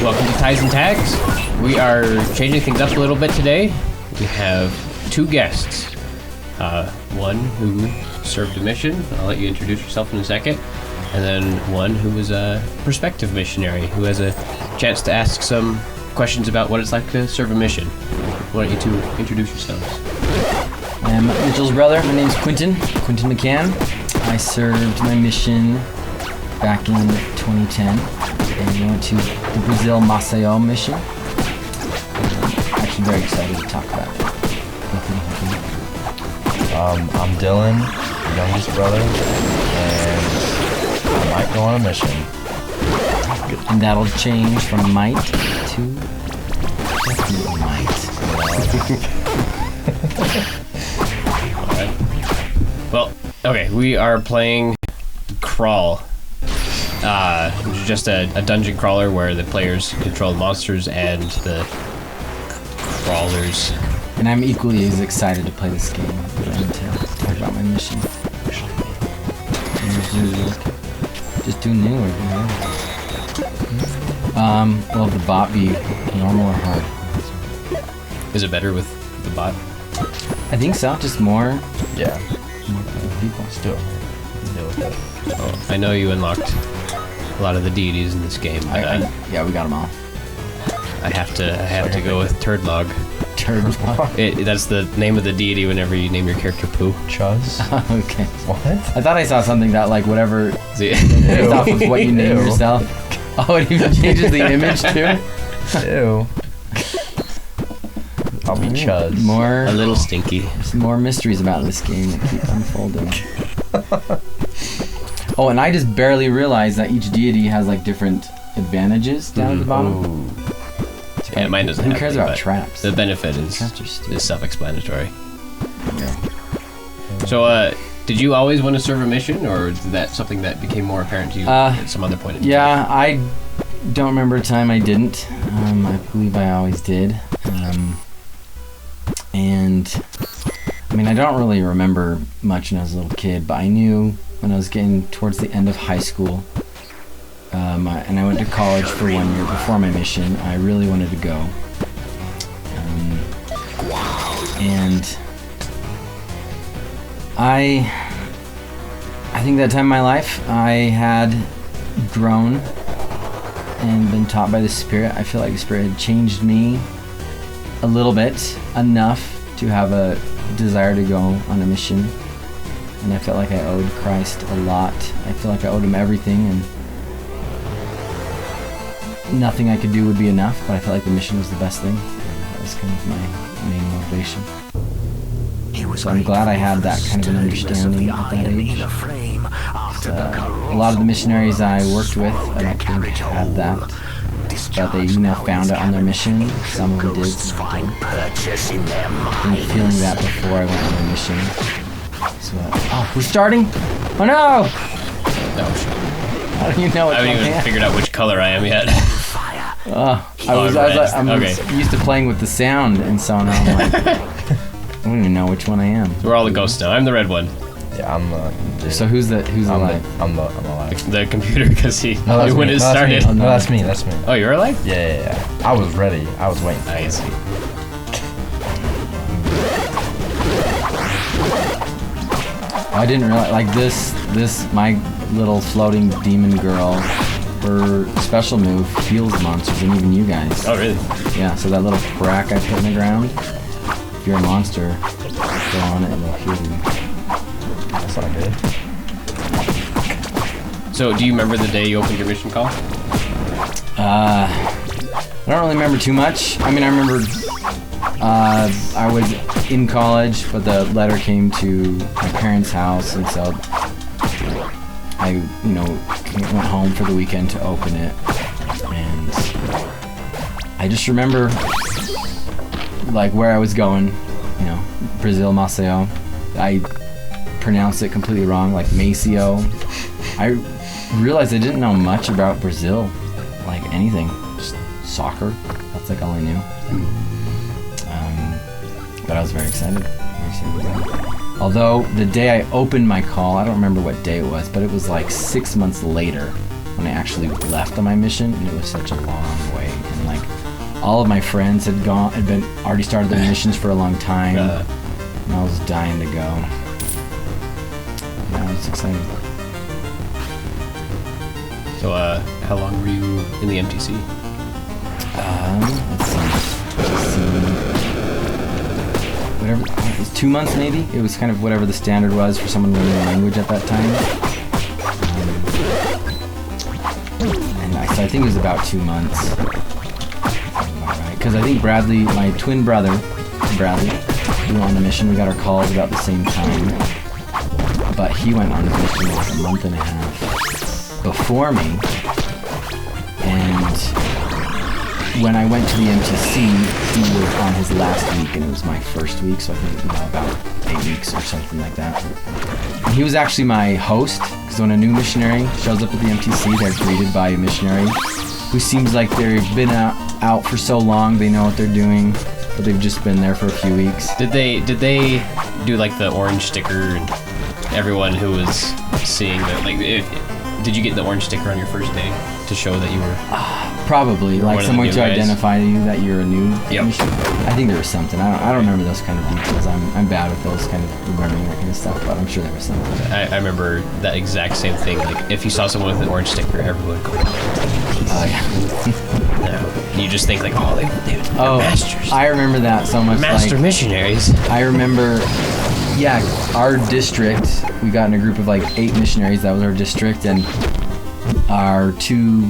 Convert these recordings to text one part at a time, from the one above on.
Welcome to tiesn'tags. We are changing things up a little bit today. We have two guests. One who served a mission. I'll let you introduce yourself in a second. And then one who was a prospective missionary who has a chance to ask some questions about what it's like to serve a mission. Why don't you two introduce yourselves? I'm Mitchell's brother. My name's Quintin McCann. I served my mission back in 2010 and went to the Brazil Maceio mission. Actually very excited to talk about it. I'm Dylan, youngest brother, and I might go on a mission. And that'll change from might to definitely might. Alright. Well, okay, we are playing Crawl. Which is just a dungeon crawler where the players control the monsters and the crawlers. And I'm equally as excited to play this game and to talk about my mission. Just do new or do will the bot be normal or hard? Is it better with the bot? I think so, just more Yeah, people. still deal with it. Oh, I know you unlocked a lot of the deities in this game, but Yeah, we got them all. I have to go with Turdlog. That's the name of the deity whenever you name your character Pooh. Chuz? Okay. What? I thought I saw something that like whatever See? based off of what you name Ew. yourself. Oh, it even changes the image too? Ew. I'll be Chuz. More A little stinky. There's more mysteries about this game that keep unfolding. Oh, and I just barely realized that each deity has like different advantages down at the bottom. Ooh. Yeah, mine doesn't Who have cares any, about but traps? the benefit Traps are stupid. is self-explanatory. Yeah. So, did you always want to serve a mission, or is that something that became more apparent to you at some other point in time? Yeah, I don't remember a time I didn't. I believe I always did. And I mean, I don't really remember much when I was a little kid, but I knew when I was getting towards the end of high school, and I went to college for 1 year before my mission, I really wanted to go. And I think that time in my life, I had grown and been taught by the Spirit. I feel like the Spirit had changed me a little bit, enough to have a desire to go on a mission. And I felt like I owed Christ a lot. I feel like I owed him everything, and nothing I could do would be enough, but I felt like the mission was the best thing. That was kind of my main motivation. So I'm glad I had that kind of an understanding at that age. A lot of the missionaries I worked with, I don't think had that. But they, found it on their mission. Some of them did, some didn't. And feeling that before I went on my mission. So, we're starting? Oh no! No, How do you know I it's haven't my even hand? figured out which color I am yet. I'm Okay. used to playing with the sound, and so now I'm like, I don't even know which one I am. We're all the ghosts now. I'm the red one. Yeah, I'm the... So who's alive? I'm alive. The computer, because he No, that's when me. it No, that's me. started. No, that's me. That's me. Oh, you're alive? Yeah. I was ready. I was waiting. I see. I didn't realize, like this, my little floating demon girl, her special move heals monsters and even you guys. Oh, really? Yeah, so that little crack I put in the ground, if you're a monster, go on it and it'll heal you. That's not good. So, do you remember the day you opened your mission call? I don't really remember too much. I mean, I remember I was in college, but the letter came to my parents' house, and so I, went home for the weekend to open it. And I just remember, like, where I was going, Brazil, Maceio. I pronounced it completely wrong, like Maceio. I realized I didn't know much about Brazil, like anything. Just soccer. That's like all I knew. But I was very excited. Although the day I opened my call, I don't remember what day it was, but it was like 6 months later when I actually left on my mission, and it was such a long way. And like all of my friends had already started their missions for a long time, and I was dying to go. Yeah, it was exciting. So, how long were you in the MTC? Let's see. Whatever, it was 2 months maybe. It was kind of whatever the standard was for someone learning a language at that time. So I think it was about 2 months. Because I think Bradley, my twin brother, Bradley, we went on the mission. We got our calls about the same time. But he went on the mission like a month and a half before me. And when I went to the MTC, he was on his last week, and it was my first week, so I think about 8 weeks or something like that. And he was actually my host, because when a new missionary shows up at the MTC, they're greeted by a missionary who seems like they've been out for so long, they know what they're doing, but they've just been there for a few weeks. Did they do like the orange sticker and everyone who was seeing that, like, did you get the orange sticker on your first day to show that you were probably like someone to identify you that you're a new mission? I think there was something. I don't remember those kind of details. I'm bad with those kind of remembering that kind of stuff, but I'm sure there was something. I remember that exact same thing. Like if you saw someone with an orange sticker, everyone would go, yeah. You just think like, they're masters. I remember that so much. Master missionaries. I remember, our district, we got in a group of like 8 missionaries. That was our district, and our 2,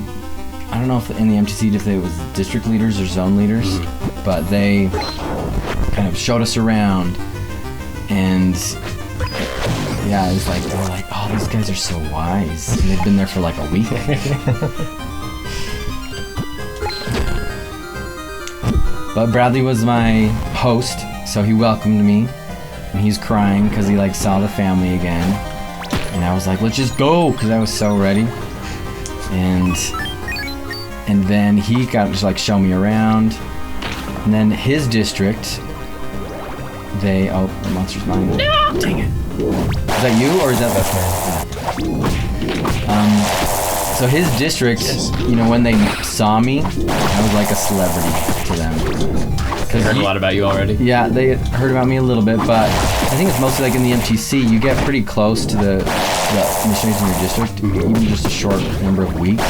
I don't know if in the MTC if it was district leaders or zone leaders, but they kind of showed us around, and it was like, they were like, oh, these guys are so wise, and they've been there for like a week. But Bradley was my host, so he welcomed me, and he's crying because he like saw the family again, and I was like, let's just go, because I was so ready. And then he got to like show me around, and then his district, the monster's mine. No! Dang it! Is that you or is that me? So his district, when they saw me, I was like a celebrity to them. They heard a lot about you already? Yeah, they had heard about me a little bit, but I think it's mostly like in the MTC, you get pretty close to the missionaries in your district, even just a short number of weeks.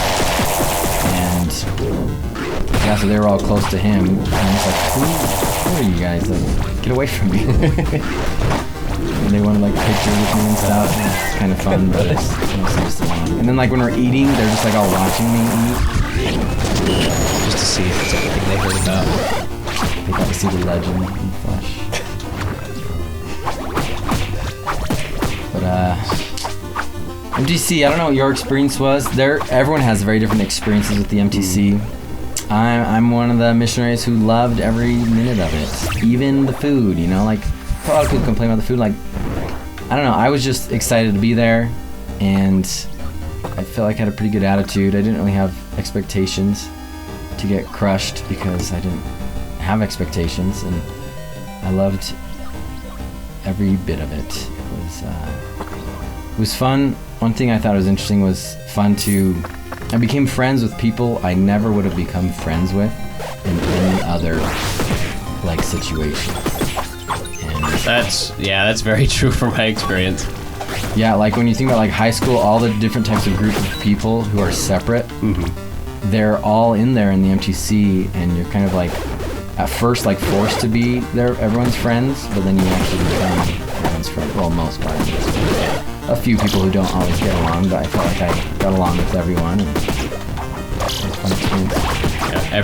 And so they were all close to him, and I was like, who are you guys? Like, get away from me. And they wanted like pictures with me and stuff. It's kind of fun, but it's just fun. And then like when we're eating, they're just like all watching me eat. Just to see if it's everything they heard about. They got to see the legend in flesh. But MTC, I don't know what your experience was. Everyone has very different experiences with the MTC. I'm one of the missionaries who loved every minute of it, even the food. Like a lot of people complain about the food. Like, I don't know. I was just excited to be there, and I felt like I had a pretty good attitude. I didn't really have expectations to get crushed because I didn't have expectations, and I loved every bit of it. It was fun. One thing I thought was interesting was I became friends with people I never would have become friends with in any other like situation. And that's very true from my experience. Yeah, like when you think about like high school, all the different types of group of people who are separate, they're all in there in the MTC, and you're kind of like at first like forced to be everyone's friends, but then you actually become everyone's friend. Well, most part. A few people who don't always get along, but I felt like I got along with everyone, and it was a fun experience. Yeah,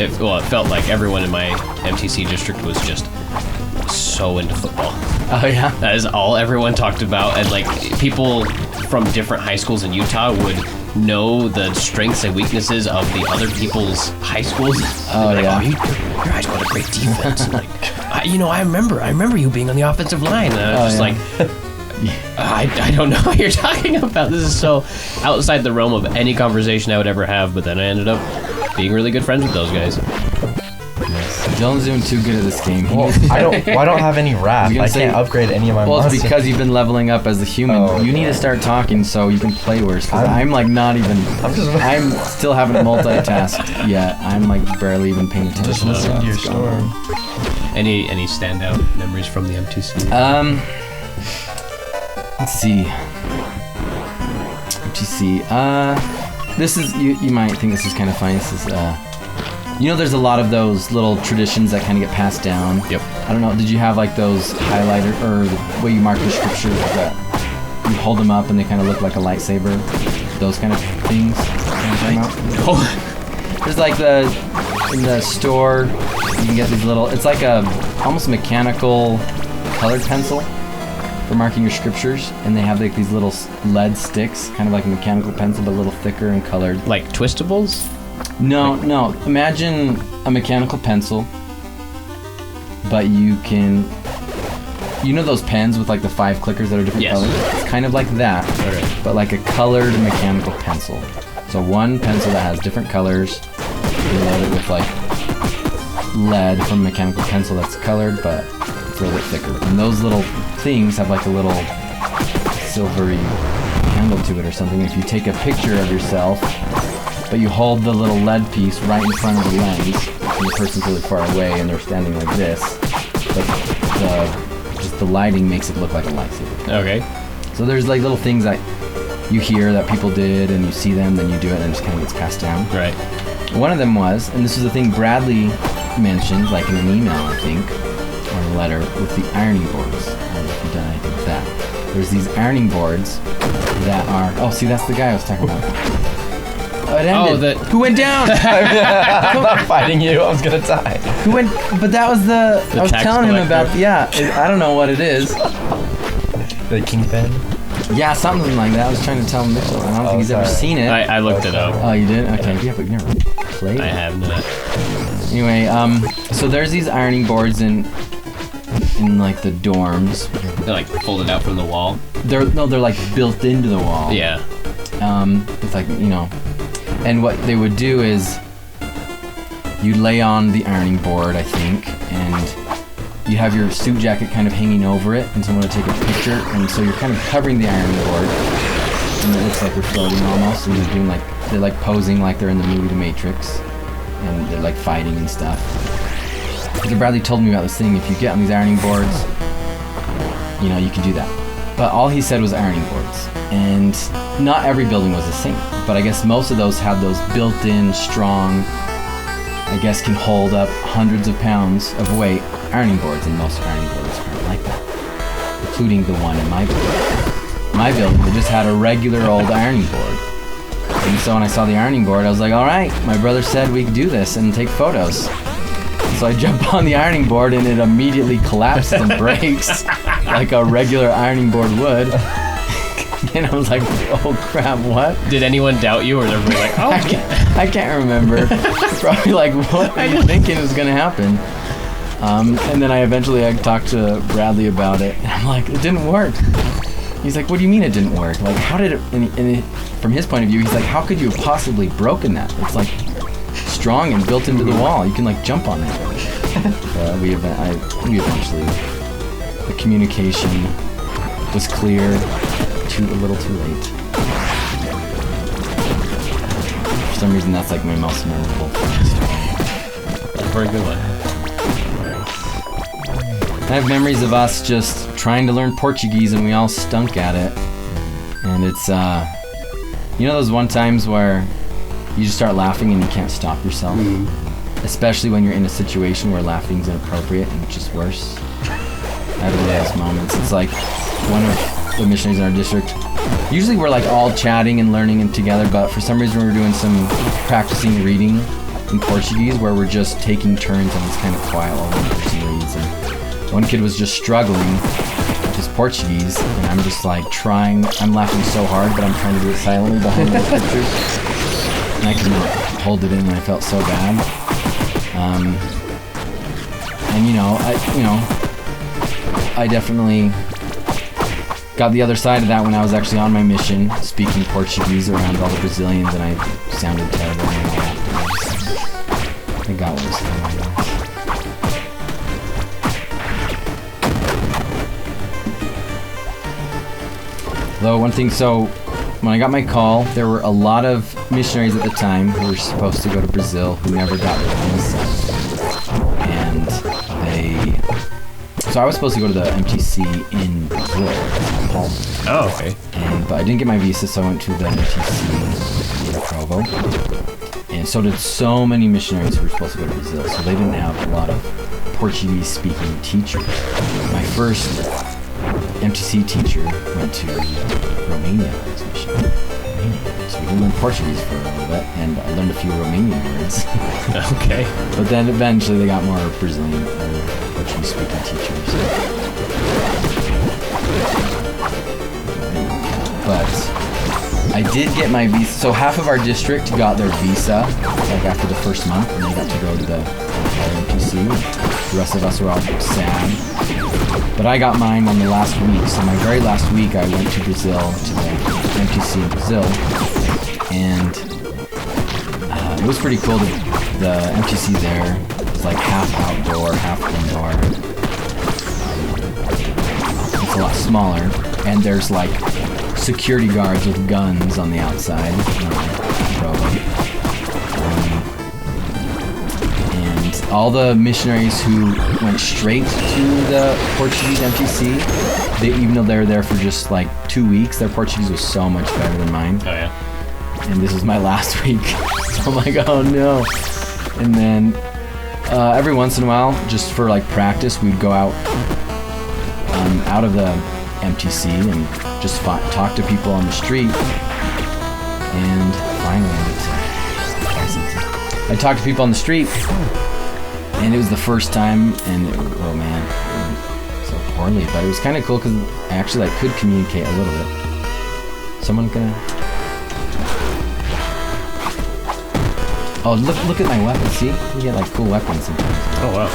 it felt like everyone in my MTC district was just so into football. Oh yeah? That is all everyone talked about, and like people from different high schools in Utah would know the strengths and weaknesses of the other people's high schools. Oh yeah. Your high school had a great defense. And, like, I remember you being on the offensive line. And I was just like, I don't know what you're talking about. This is so outside the realm of any conversation I would ever have. But then I ended up being really good friends with those guys. Yes. Dylan's doing too good at this game. Well, I don't have any wrath. I can't upgrade any of my Well, monsters. it's because you've been leveling up as a human. Oh, you need to start talking so you can play worse. 'Cause I'm like not even. I'm still haven't multitasked yet. I'm like barely even paying attention. Just listen to your what's going on. story. Any standout memories from the MTC? Let's see. MTC. This is you might think this is kind of funny. This is there's a lot of those little traditions that kind of get passed down. Yep. I don't know. Did you have like those highlighter or the way you mark the scriptures that you hold them up and they kind of look like a lightsaber? Those kind of things. Oh. There's like in the store you can get these little. It's like a almost mechanical colored pencil for marking your scriptures, and they have like these little lead sticks, kind of like a mechanical pencil, but a little thicker and colored. Like twistables? No. Imagine a mechanical pencil, but you can. You know those pens with like the 5 clickers that are different Yes. colors? It's kind of like that, Alright. but like a colored mechanical pencil. So one pencil that has different colors, you load it with like lead from a mechanical pencil that's colored, but it's a little bit thicker. And those little things have like a little silvery handle to it or something. If you take a picture of yourself, but you hold the little lead piece right in front of the lens, and the person's really far away and they're standing like this, but just the lighting makes it look like a lightsaber. Okay. So there's like little things that you hear that people did, and you see them, then you do it, and it just kind of gets passed down. Right. One of them was, and this was the thing Bradley mentioned, like in an email, I think, or a letter, with the ironing boards. I don't know if you've done anything with that. There's these ironing boards that are. Oh, see, that's the guy I was talking about. Oh, it ended. Who went down? I'm not fighting you. I was gonna die. Who went? But that was the. I was tax telling him collector. about. Yeah, I don't know what it is. The Quintin. Yeah, something like that. I was trying to tell Mitchell. I don't think he's ever sorry. seen it. I looked it up. Oh, you did? Okay. Yeah, but you never played it. I have not. Anyway, so there's these ironing boards in like the dorms. They're like folded out from the wall. They're like built into the wall. Yeah. It's like, and what they would do is you'd lay on the ironing board, I think, and you have your suit jacket kind of hanging over it, and someone would take a picture, and so you're kind of covering the ironing board, and it looks like you're floating almost, and they're like posing like they're in the movie The Matrix, and they're like fighting and stuff. So Bradley told me about this thing. If you get on these ironing boards, you can do that. But all he said was ironing boards, and not every building was the same. But I guess most of those had those built-in, strong, I guess can hold up hundreds of pounds of weight ironing boards, and most ironing boards aren't like that, including the one in my building. My building, they just had a regular old ironing board. And so when I saw the ironing board, I was like, all right, my brother said we could do this and take photos. So I jump on the ironing board, and it immediately collapses and breaks like a regular ironing board would. And I was like, oh crap, what? Did anyone doubt you, or was everybody like, oh? I can't remember. Probably like, what are you thinking is going to happen? And then I talked to Bradley about it, and I'm like, it didn't work. He's like, what do you mean it didn't work? Like, how did it, from his point of view, he's like, how could you have possibly broken that? It's like strong and built into the wall. You can like jump on it. We eventually, the communication was clear, a little too late. For some reason, that's like my most memorable story. Very good one. I have memories of us just trying to learn Portuguese, and we all stunk at it. And it's, those one times where you just start laughing and you can't stop yourself. Especially when you're in a situation where laughing's inappropriate and it's just worse. I have one of those moments. It's like one of the missionaries in our district. Usually we're like all chatting and learning and together, but for some reason we're doing some practicing reading in Portuguese where we're just taking turns and it's kind of quiet while one person reads. And one kid was just struggling with his Portuguese, and I'm just like trying. I'm laughing so hard, but I'm trying to do it silently behind the pictures. And I couldn't hold it in, and I felt so bad. I definitely got the other side of that when I was actually on my mission, speaking Portuguese around all the Brazilians, and I sounded terrible and all that. I got what was going on. Though one thing, so when I got my call, there were a lot of missionaries at the time who were supposed to go to Brazil who never got their visa. And so I was supposed to go to the MTC in Brazil. Oh, okay. But I didn't get my visa, so I went to the MTC in Provo. And so did so many missionaries who were supposed to go to Brazil, so they didn't have a lot of Portuguese-speaking teachers. My first MTC teacher went to Romania on his mission. So we learned Portuguese for a little bit, and I learned a few Romanian words. Okay. But then eventually they got more Brazilian or Portuguese-speaking teachers. But I did get my visa. So half of our district got their visa like after the first month, and they got to go to the MTC. The rest of us were all sad. But I got mine on the last week. So my very last week, I went to Brazil, to the MTC in Brazil, and it was pretty cool. The MTC there is like half outdoor, half indoor. It's a lot smaller, and there's like security guards with guns on the outside. And all the missionaries who went straight to the Portuguese MTC, even though they were there for just like 2 weeks, their Portuguese was so much better than mine. Oh, yeah. And this was my last week. So I'm like, oh no. And then every once in a while, just for like practice, we'd go out of the MTC and just talk to people on the street. And finally, I talked to people on the street, and it was the first time, and oh man, it was so poorly, but it was kind of cool because I actually like could communicate a little bit. Someone gonna? Oh, look at my weapon. See, you get like cool weapons sometimes. Oh wow.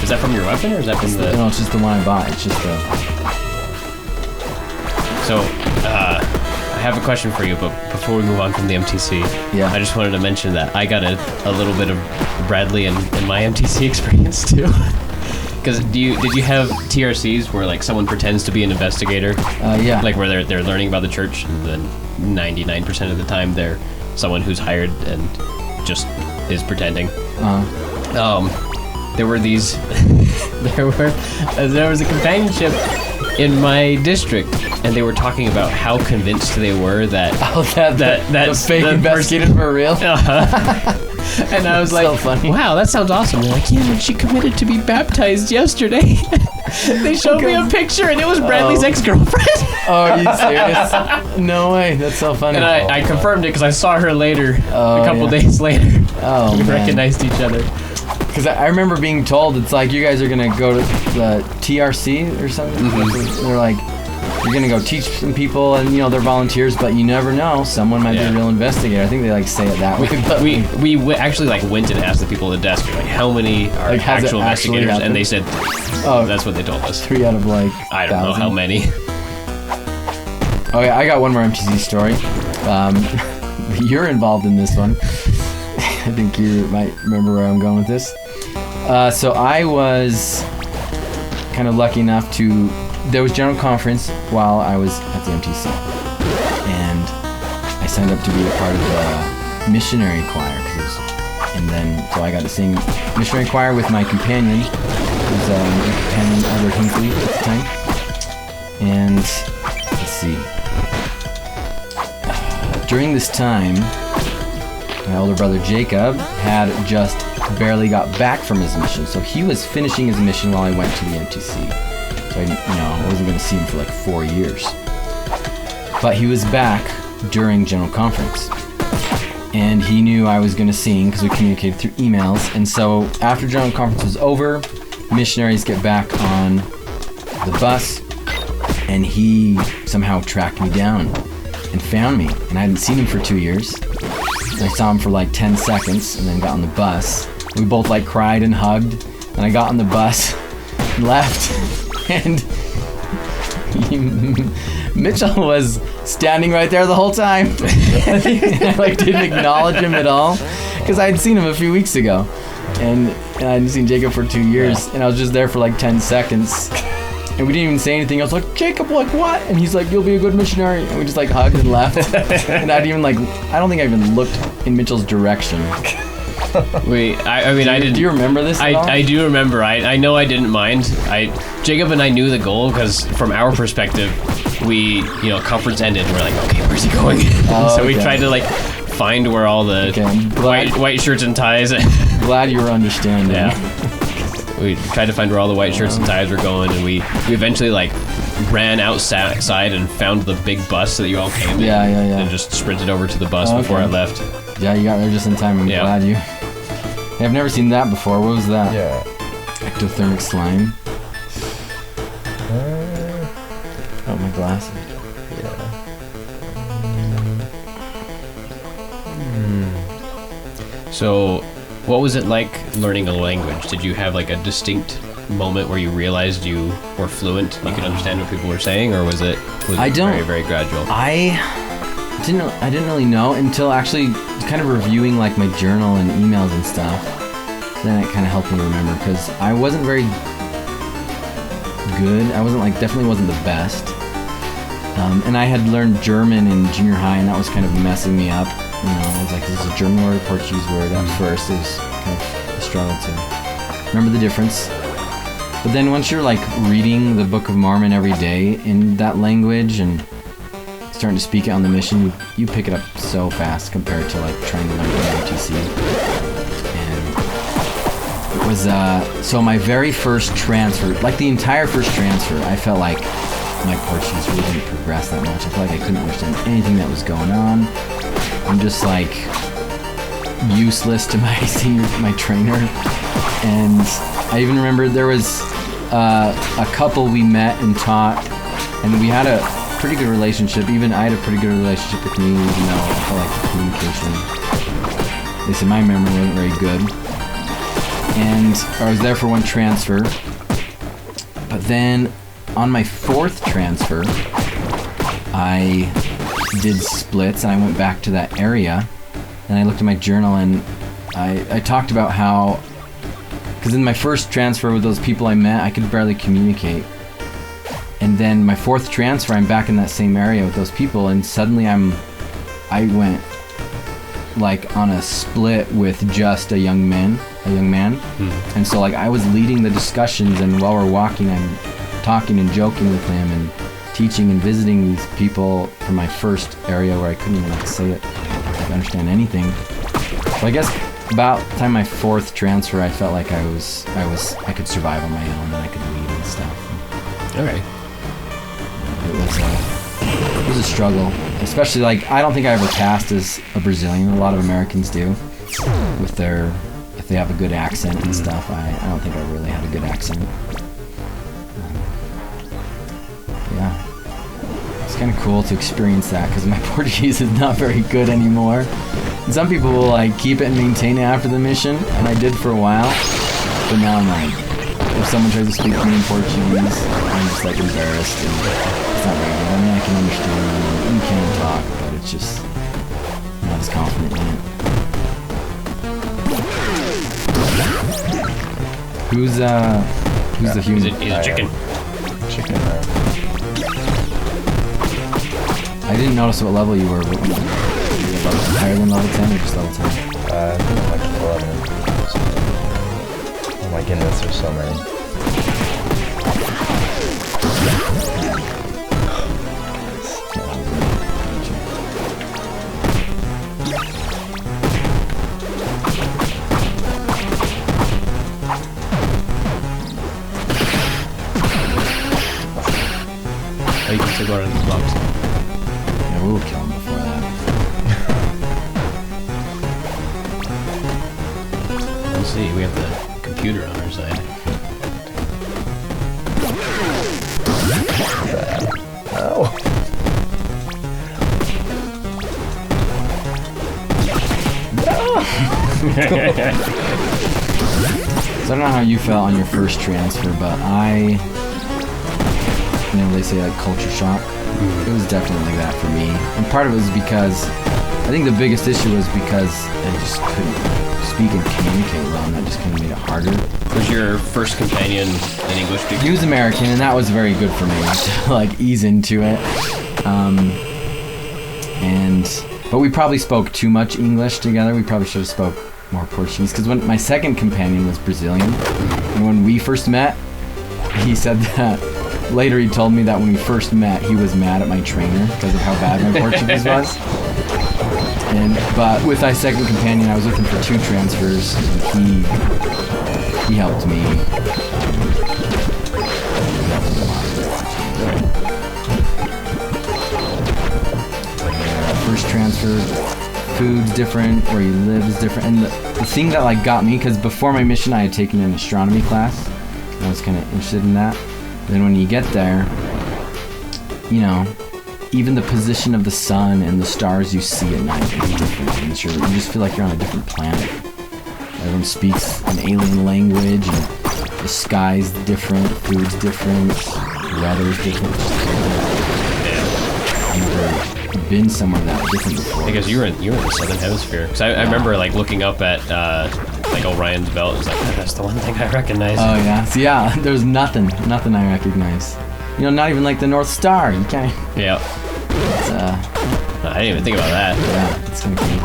Is that from your weapon, or is that from the? No, it's just the one I bought. It's just the. So, I have a question for you, but before we move on from the MTC, Yeah. I just wanted to mention that I got a little bit of Bradley in my MTC experience too. Because did you have TRCs where like someone pretends to be an investigator? Yeah. Like where they're learning about the church, and then 99% of the time they're someone who's hired and just is pretending. There were these. there was a companionship in my district, and they were talking about how convinced they were that the fake investigators were real. And I was like, so funny. wow, that sounds awesome. They're like, yeah, she committed to be baptized yesterday. They showed me a picture, and it was Bradley's ex-girlfriend. Oh, are you serious? No way. That's so funny. And I confirmed it because I saw her later, a couple yeah. days later. Oh, We man. recognized each other. Because I remember being told, it's like, you guys are going to go to the TRC or something. Mm-hmm. They're like, you're going to go teach some people, and, they're volunteers, but you never know. Someone might be a real investigator. I think they, like, say it that way. But We actually, like, went and asked the people at the desk, like, how many are Like, has it actual actually investigators? And happened? they said, Oh. that's what they told us. 3 out of, like, I don't know 1,000. how many. Okay, I got one more MTC story. You're involved in this one. I think you might remember where I'm going with this. So I was kind of lucky enough to. There was general conference while I was at the MTC, and I signed up to be a part of the missionary choir. So I got to sing missionary choir with my companion, who was my companion Elder Hinckley at the time. And let's see. During this time, my older brother Jacob had just barely got back from his mission. So he was finishing his mission while I went to the MTC. So I wasn't going to see him for like 4 years. But he was back during General Conference. And he knew I was going to sing because we communicated through emails. And so after General Conference was over, missionaries get back on the bus, and he somehow tracked me down and found me. And I hadn't seen him for 2 years. I saw him for like 10 seconds and then got on the bus. We both like cried and hugged, and I got on the bus and left. And Mitchell was standing right there the whole time. I like didn't acknowledge him at all because I had seen him a few weeks ago, and I hadn't seen Jacob for 2 years, and I was just there for like 10 seconds. and we didn't even say anything. I was like, Jacob, like what? And he's like, you'll be a good missionary. And we just like hugged and left. And I don't think I even looked in Mitchell's direction. Wait, I mean, I didn't. Do you remember this at all? I do remember. I know I didn't mind. Jacob and I knew the goal because from our perspective, we, conference ended and we're like, okay, where's he going? So we tried to like find where all the white shirts and ties. Glad you were understanding. Yeah. We tried to find where all the white shirts and ties were going, and we eventually like ran outside and found the big bus that you all came in. Yeah. And just sprinted over to the bus before I left. Yeah, you got there just in time. I'm glad you. Hey, I've never seen that before. What was that? Yeah. Ectothermic slime. Oh, my glasses. So, what was it like learning a language? Did you have like a distinct moment where you realized you were fluent, you could understand what people were saying, or was it very, very gradual? I didn't really know until actually kind of reviewing like my journal and emails and stuff. Then it kind of helped me remember, because I wasn't very good. I definitely wasn't the best. And I had learned German in junior high, and that was kind of messing me up. I was like, this is a German word, a Portuguese word. At first, it was kind of a struggle to remember the difference. But then once you're like reading the Book of Mormon every day in that language and starting to speak it on the mission, you pick it up so fast compared to like trying to learn ROTC. And it was so my very first transfer, like the entire first transfer, I felt like my Portuguese really didn't progress that much. I felt like I couldn't understand anything that was going on. I'm just like useless to my trainer. And I even remember there was a couple we met and taught, and we had a pretty good relationship. Even I had a pretty good relationship with me, even though I felt like the communication, at least in my memory, wasn't very good. And I was there for one transfer, but then on my fourth transfer, I did splits, and I went back to that area, and I looked at my journal, and I talked about how, because in my first transfer with those people I met, I could barely communicate. And then my fourth transfer, I'm back in that same area with those people, and suddenly I went like on a split with just a young man. And so like I was leading the discussions, and while we're walking, I'm talking and joking with him and teaching and visiting these people from my first area where I couldn't even like say it, like understand anything. So I guess about the time my fourth transfer, I felt like I could survive on my own, and I could lead and stuff. All right. It was a struggle, especially like I don't think I ever passed as a Brazilian. A lot of Americans do, with if they have a good accent and stuff. I don't think I really had a good accent. Yeah, it's kind of cool to experience that, because my Portuguese is not very good anymore. And some people will like keep it and maintain it after the mission, and I did for a while. But now I'm like, if someone tries to speak to me in Portuguese, I'm just like embarrassed, and it's not very good. I mean, I can understand and you can talk, but it's just not as confident in it. Who's the human? He's a chicken. Chicken there. I didn't notice what level you were. Were you higher than level 10 or just level 10? I think I'm like 11. Oh my goodness, there's so many. You can still go around the box. Yeah, we will kill him before that. We'll see. We have the computer on our side. Oh. So I don't know how you felt on your first transfer, but I you know, they say like culture shock. It was definitely like that for me. And part of it was because, I think the biggest issue was because I just couldn't speak and communicate well, and that just kind of made it harder. Was your first companion an English speaker? He was American, and that was very good for me to like ease into it. But we probably spoke too much English together. We probably should have spoke more Portuguese, because when my second companion was Brazilian, and when we first met, he said that later he told me that when we first met, he was mad at my trainer because of how bad my Portuguese was. But with my second companion, I was with him for 2 transfers, and he helped me. First transfer, food's different, where you live is different, and the thing that like got me, because before my mission I had taken an astronomy class, and I was kind of interested in that. Then when you get there, you know, even the position of the sun and the stars you see at night is different, and you just feel like you're on a different planet. Everyone speaks an alien language, and the sky's different, food's different, weather's different. I've never been somewhere that different before. Because you were in the southern hemisphere. Because I remember like looking up at like Orion's belt. It was like, that's the one thing I recognize. Oh yeah, so yeah, there was nothing I recognize. You know, not even like the North Star. You can't. Yeah. It's, I didn't even think about that. Yeah, it's kind of cool.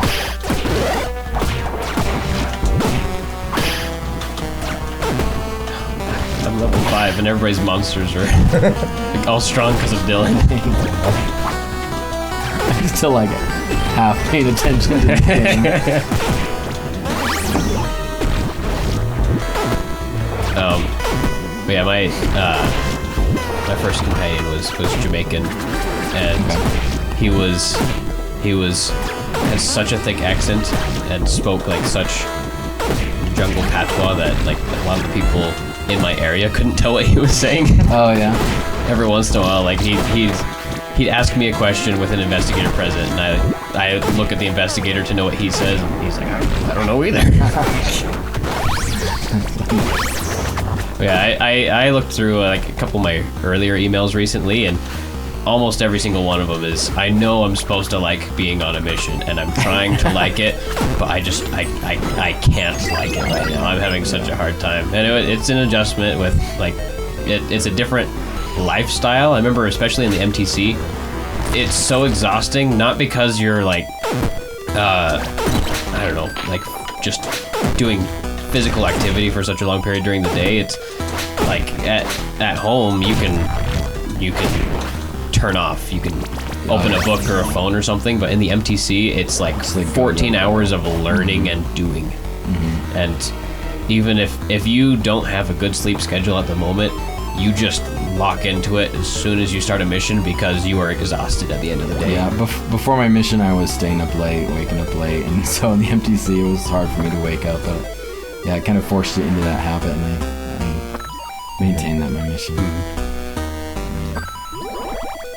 I'm level 5, and everybody's monsters are like, all strong because of Dylan. I'm still like half paying attention to the game. But yeah, my first companion was Jamaican, and he has such a thick accent and spoke like such jungle patois that like a lot of the people in my area couldn't tell what he was saying. Oh yeah. Every once in a while, like he'd ask me a question with an investigator present, and I look at the investigator to know what he says, and he's like, I don't know either. Yeah, I looked through like a couple of my earlier emails recently, and almost every single one of them is, I know I'm supposed to like being on a mission, and I'm trying to like it, but I can't like it right now. I'm having such a hard time, and it's an adjustment with like it's a different lifestyle. I remember especially in the MTC, it's so exhausting, not because you're like I don't know, like just doing physical activity for such a long period during the day. It's like at home you can turn off, you can open a book or a phone or something, but in the MTC it's like 14 hours of learning and doing. Mm-hmm. And even if you don't have a good sleep schedule at the moment, you just lock into it as soon as you start a mission because you are exhausted at the end of the day. Yeah, before my mission I was staying up late, waking up late, and so in the MTC it was hard for me to wake up, but yeah, I kind of forced it into that habit, and I maintained that my mission.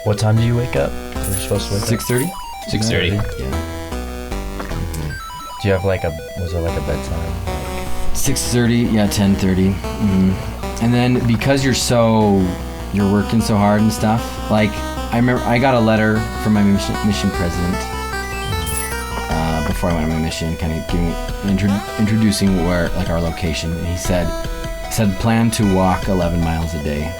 What time do you wake up? You're supposed to wake 6:30? 6:30. Yeah. Do you have like was there like a bedtime? 6:30, yeah, 10:30. Mm-hmm. And then because you're working so hard and stuff, like I remember I got a letter from my mission president before I went on my mission, kind of introducing where like our location, and he said plan to walk 11 miles a day.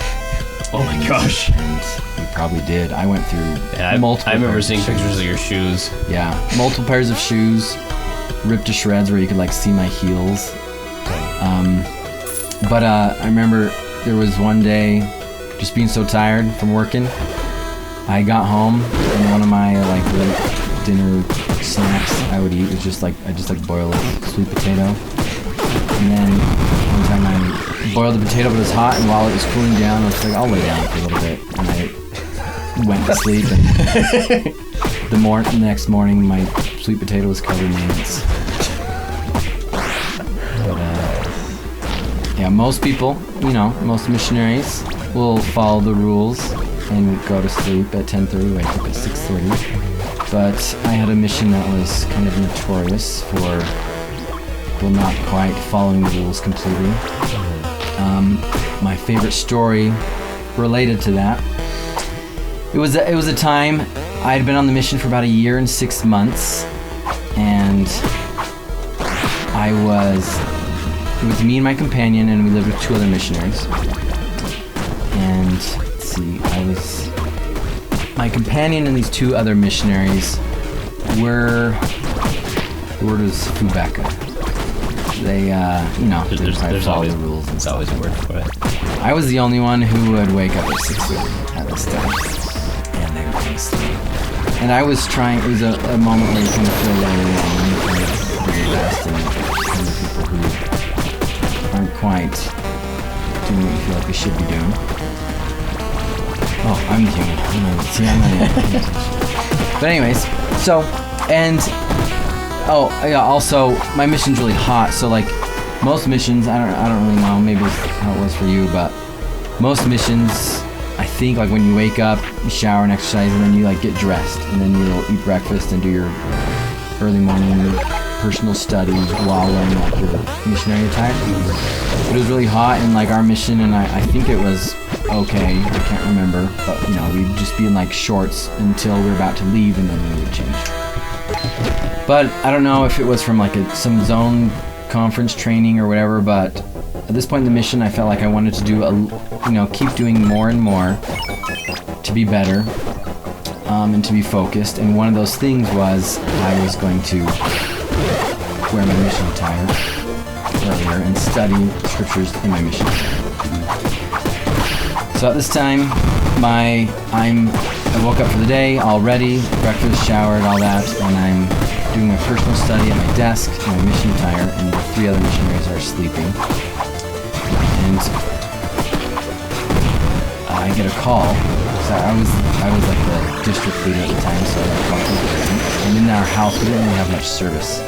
Oh my gosh. And we probably did. I went through multiple. I remember seeing pictures of your shoes. Yeah, multiple pairs of shoes, ripped to shreds where you could like see my heels. But I remember there was one day, just being so tired from working, I got home and one of my like late dinner snacks I would eat was just like I boil a sweet potato, and then one time I boiled the potato but it was hot, and while it was cooling down I was like, I'll lay down for a little bit, and I went to sleep, and the next morning my sweet potato was covered in ants. Yeah, most people, most missionaries will follow the rules and go to sleep at 10:30, wake up at 6:30. But I had a mission that was kind of notorious for people not quite following the rules completely. My favorite story related to that it was a time I had been on the mission for about 1 year and 6 months, and it was me and my companion, and we lived with 2 other missionaries. And let's see, my companion and these 2 other missionaries were, the word was Fubeka. They, there's always the rules. There's always a word for it. I was the only one who would wake up at 6:30 at this time, and they would go to sleep. And I was trying. It was a moment where you kind of feel really alone, you kind of do your best, and kind of people who aren't quite doing what you feel like they should be doing. Oh, I'm the human. See, I'm not. But anyways, so and. Oh, yeah, also, my mission's really hot, so, like, most missions, I don't really know, maybe it's how it was for you, but most missions, I think, like, when you wake up, you shower and exercise, and then you, like, get dressed, and then you'll eat breakfast and do your early morning personal studies while wearing, like, your missionary attire. But it was really hot in, like, our mission, and I think it was okay, I can't remember, but, you know, we'd just be in, like, shorts until we were about to leave, and then we would change. But I don't know if it was from like some zone conference training or whatever, but at this point in the mission I felt like I wanted to do keep doing more and more to be better and to be focused, and one of those things was I was going to wear my mission attire earlier and study scriptures in my mission attire. So at this time I woke up for the day, all ready, breakfast, showered, all that, and I'm doing my personal study at my desk in my mission attire, and the 3 other missionaries are sleeping. And I get a call. So I was like the district leader at the time, so I got a call from the president. And in our house, we didn't really have much service.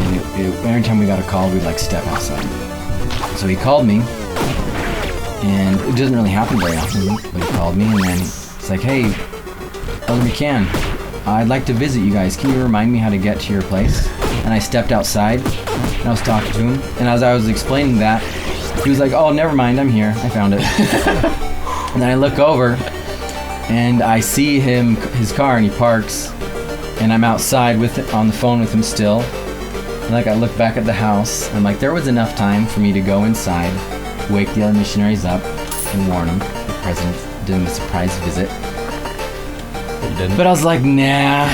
And every time we got a call, we'd like step outside. So he called me, and it doesn't really happen very often, but he called me, and then he's like, "Hey, Elder McCann, I'd like to visit you guys. Can you remind me how to get to your place?" And I stepped outside, and I was talking to him, and as I was explaining that, he was like, "Oh, never mind, I'm here. I found it." And then I look over, and I see his car, and he parks, and I'm outside on the phone with him still. And like I look back at the house, I'm like, there was enough time for me to go inside, wake the other missionaries up, and warn them the president did a surprise visit. But I was like, nah.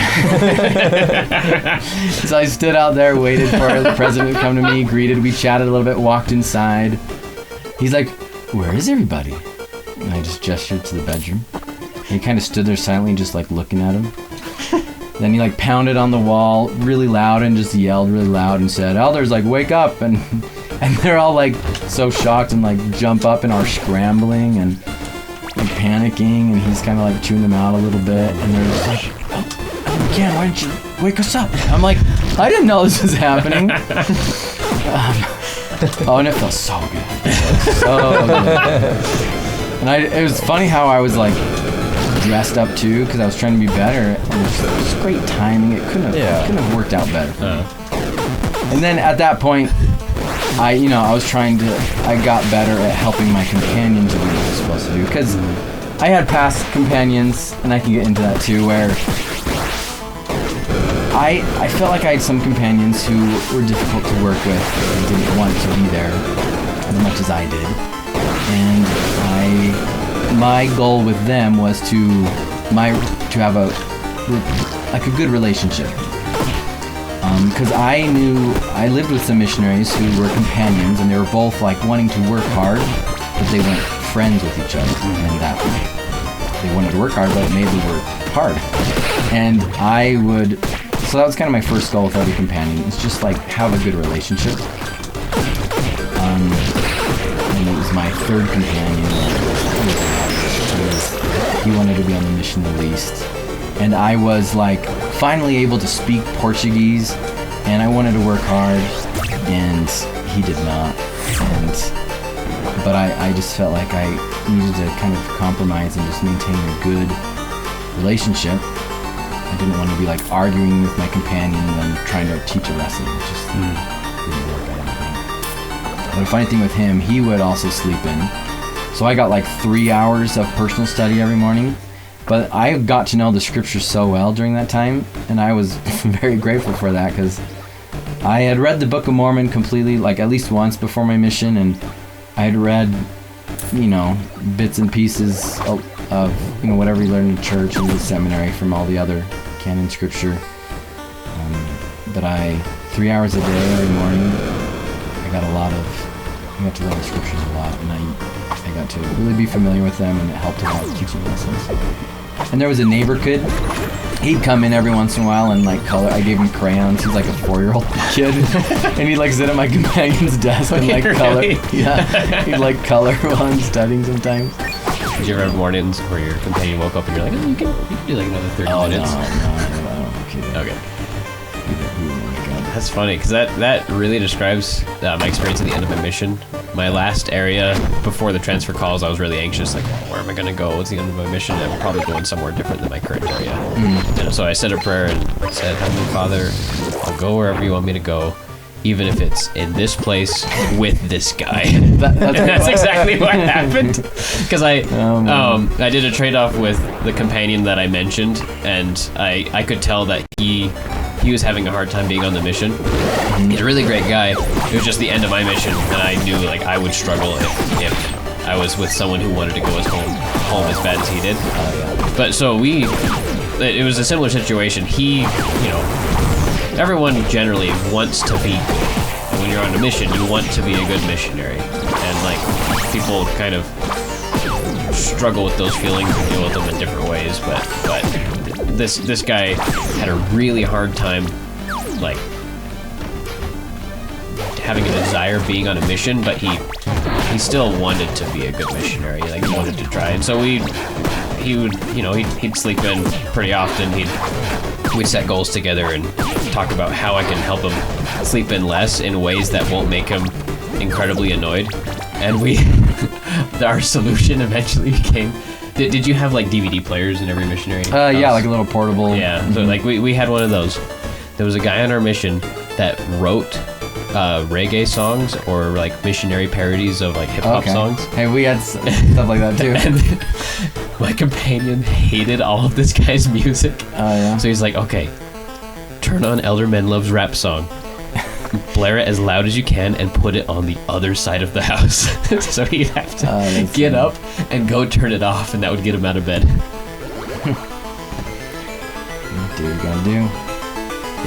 So I stood out there, waited for the president to come to me, greeted, we chatted a little bit, walked inside. He's like, "Where is everybody?" And I just gestured to the bedroom. And he kind of stood there silently, just like looking at him. Then he like pounded on the wall really loud and just yelled really loud and said, "Elders, like, wake up." And they're all like so shocked and like jump up and are scrambling and panicking, and he's kind of like chewing them out a little bit, and they're just like, "Oh, again, why didn't you wake us up?" I'm like, I didn't know this was happening. And it felt so good. So good. And it was funny how I was like dressed up too, because I was trying to be better, and it was just great timing. It couldn't have worked out better for me. And then at that point, I got better at helping my companions do what I was supposed to do, because I had past companions, and I can get into that too, where I felt like I had some companions who were difficult to work with and didn't want to be there as much as I did. And my goal with them was to have a good relationship. Because I knew I lived with some missionaries who were companions, and they were both like wanting to work hard, but they weren't friends with each other, and that they wanted to work hard, but it made them work hard. And so that was kind of my first goal with every companion. It's just like have a good relationship. And it was my third companion. He wanted to be on the mission the least. And I was like finally able to speak Portuguese, and I wanted to work hard, and he did not. But I just felt like I needed to kind of compromise and just maintain a good relationship. I didn't want to be like arguing with my companion and trying to teach a lesson. It just didn't work out anything. But the funny thing with him, he would also sleep in. So I got like 3 hours of personal study every morning. But I got to know the scriptures so well during that time, and I was very grateful for that because I had read the Book of Mormon completely, like at least once before my mission, and I had read, bits and pieces of whatever you learned in church and the seminary from all the other canon scripture. But 3 hours a day every morning, I got to learn the scriptures a lot, and I got to really be familiar with them, and it helped a lot teaching lessons. And there was a neighbor kid. He'd come in every once in a while and like color. I gave him crayons. He's like a 4-year-old kid, and he'd like sit at my companion's desk and like color. Really? Yeah, he'd like color while I'm studying sometimes. Did you ever have mornings where your companion woke up and you're like, oh, you can do like another 30 minutes? No, I don't do that. Okay. That's funny, because that really describes my experience at the end of my mission. My last area before the transfer calls, I was really anxious, like, where am I going to go? What's the end of my mission? I'm probably going somewhere different than my current area. And so I said a prayer and said, Heavenly Father, I'll go wherever you want me to go, even if it's in this place with this guy. That's exactly what happened. Because I did a trade-off with the companion that I mentioned, and I could tell that he was having a hard time being on the mission. He's a really great guy. It was just the end of my mission, and I knew like I would struggle if I was with someone who wanted to go home as bad as he did. But so it was a similar situation. Everyone generally wants to be good. And when you're on a mission, you want to be a good missionary. And like people kind of struggle with those feelings and deal with them in different ways. But this guy had a really hard time, like having a desire of being on a mission, but he still wanted to be a good missionary. Like he wanted to try, and so he'd sleep in pretty often. We'd set goals together and talk about how I can help him sleep in less in ways that won't make him incredibly annoyed. And our solution eventually became. Did you have like DVD players in every missionary house? Yeah, like a little portable. Yeah, so like we had one of those. There was a guy on our mission that wrote reggae songs or like missionary parodies of like hip hop songs. Hey, we had stuff like that too. And my companion hated all of this guy's music. Oh yeah. So he's like, okay, turn on Elder Menlove's rap song. Blare it as loud as you can and put it on the other side of the house. So he'd have to get up and go turn it off, and that would get him out of bed. Do what you gotta do.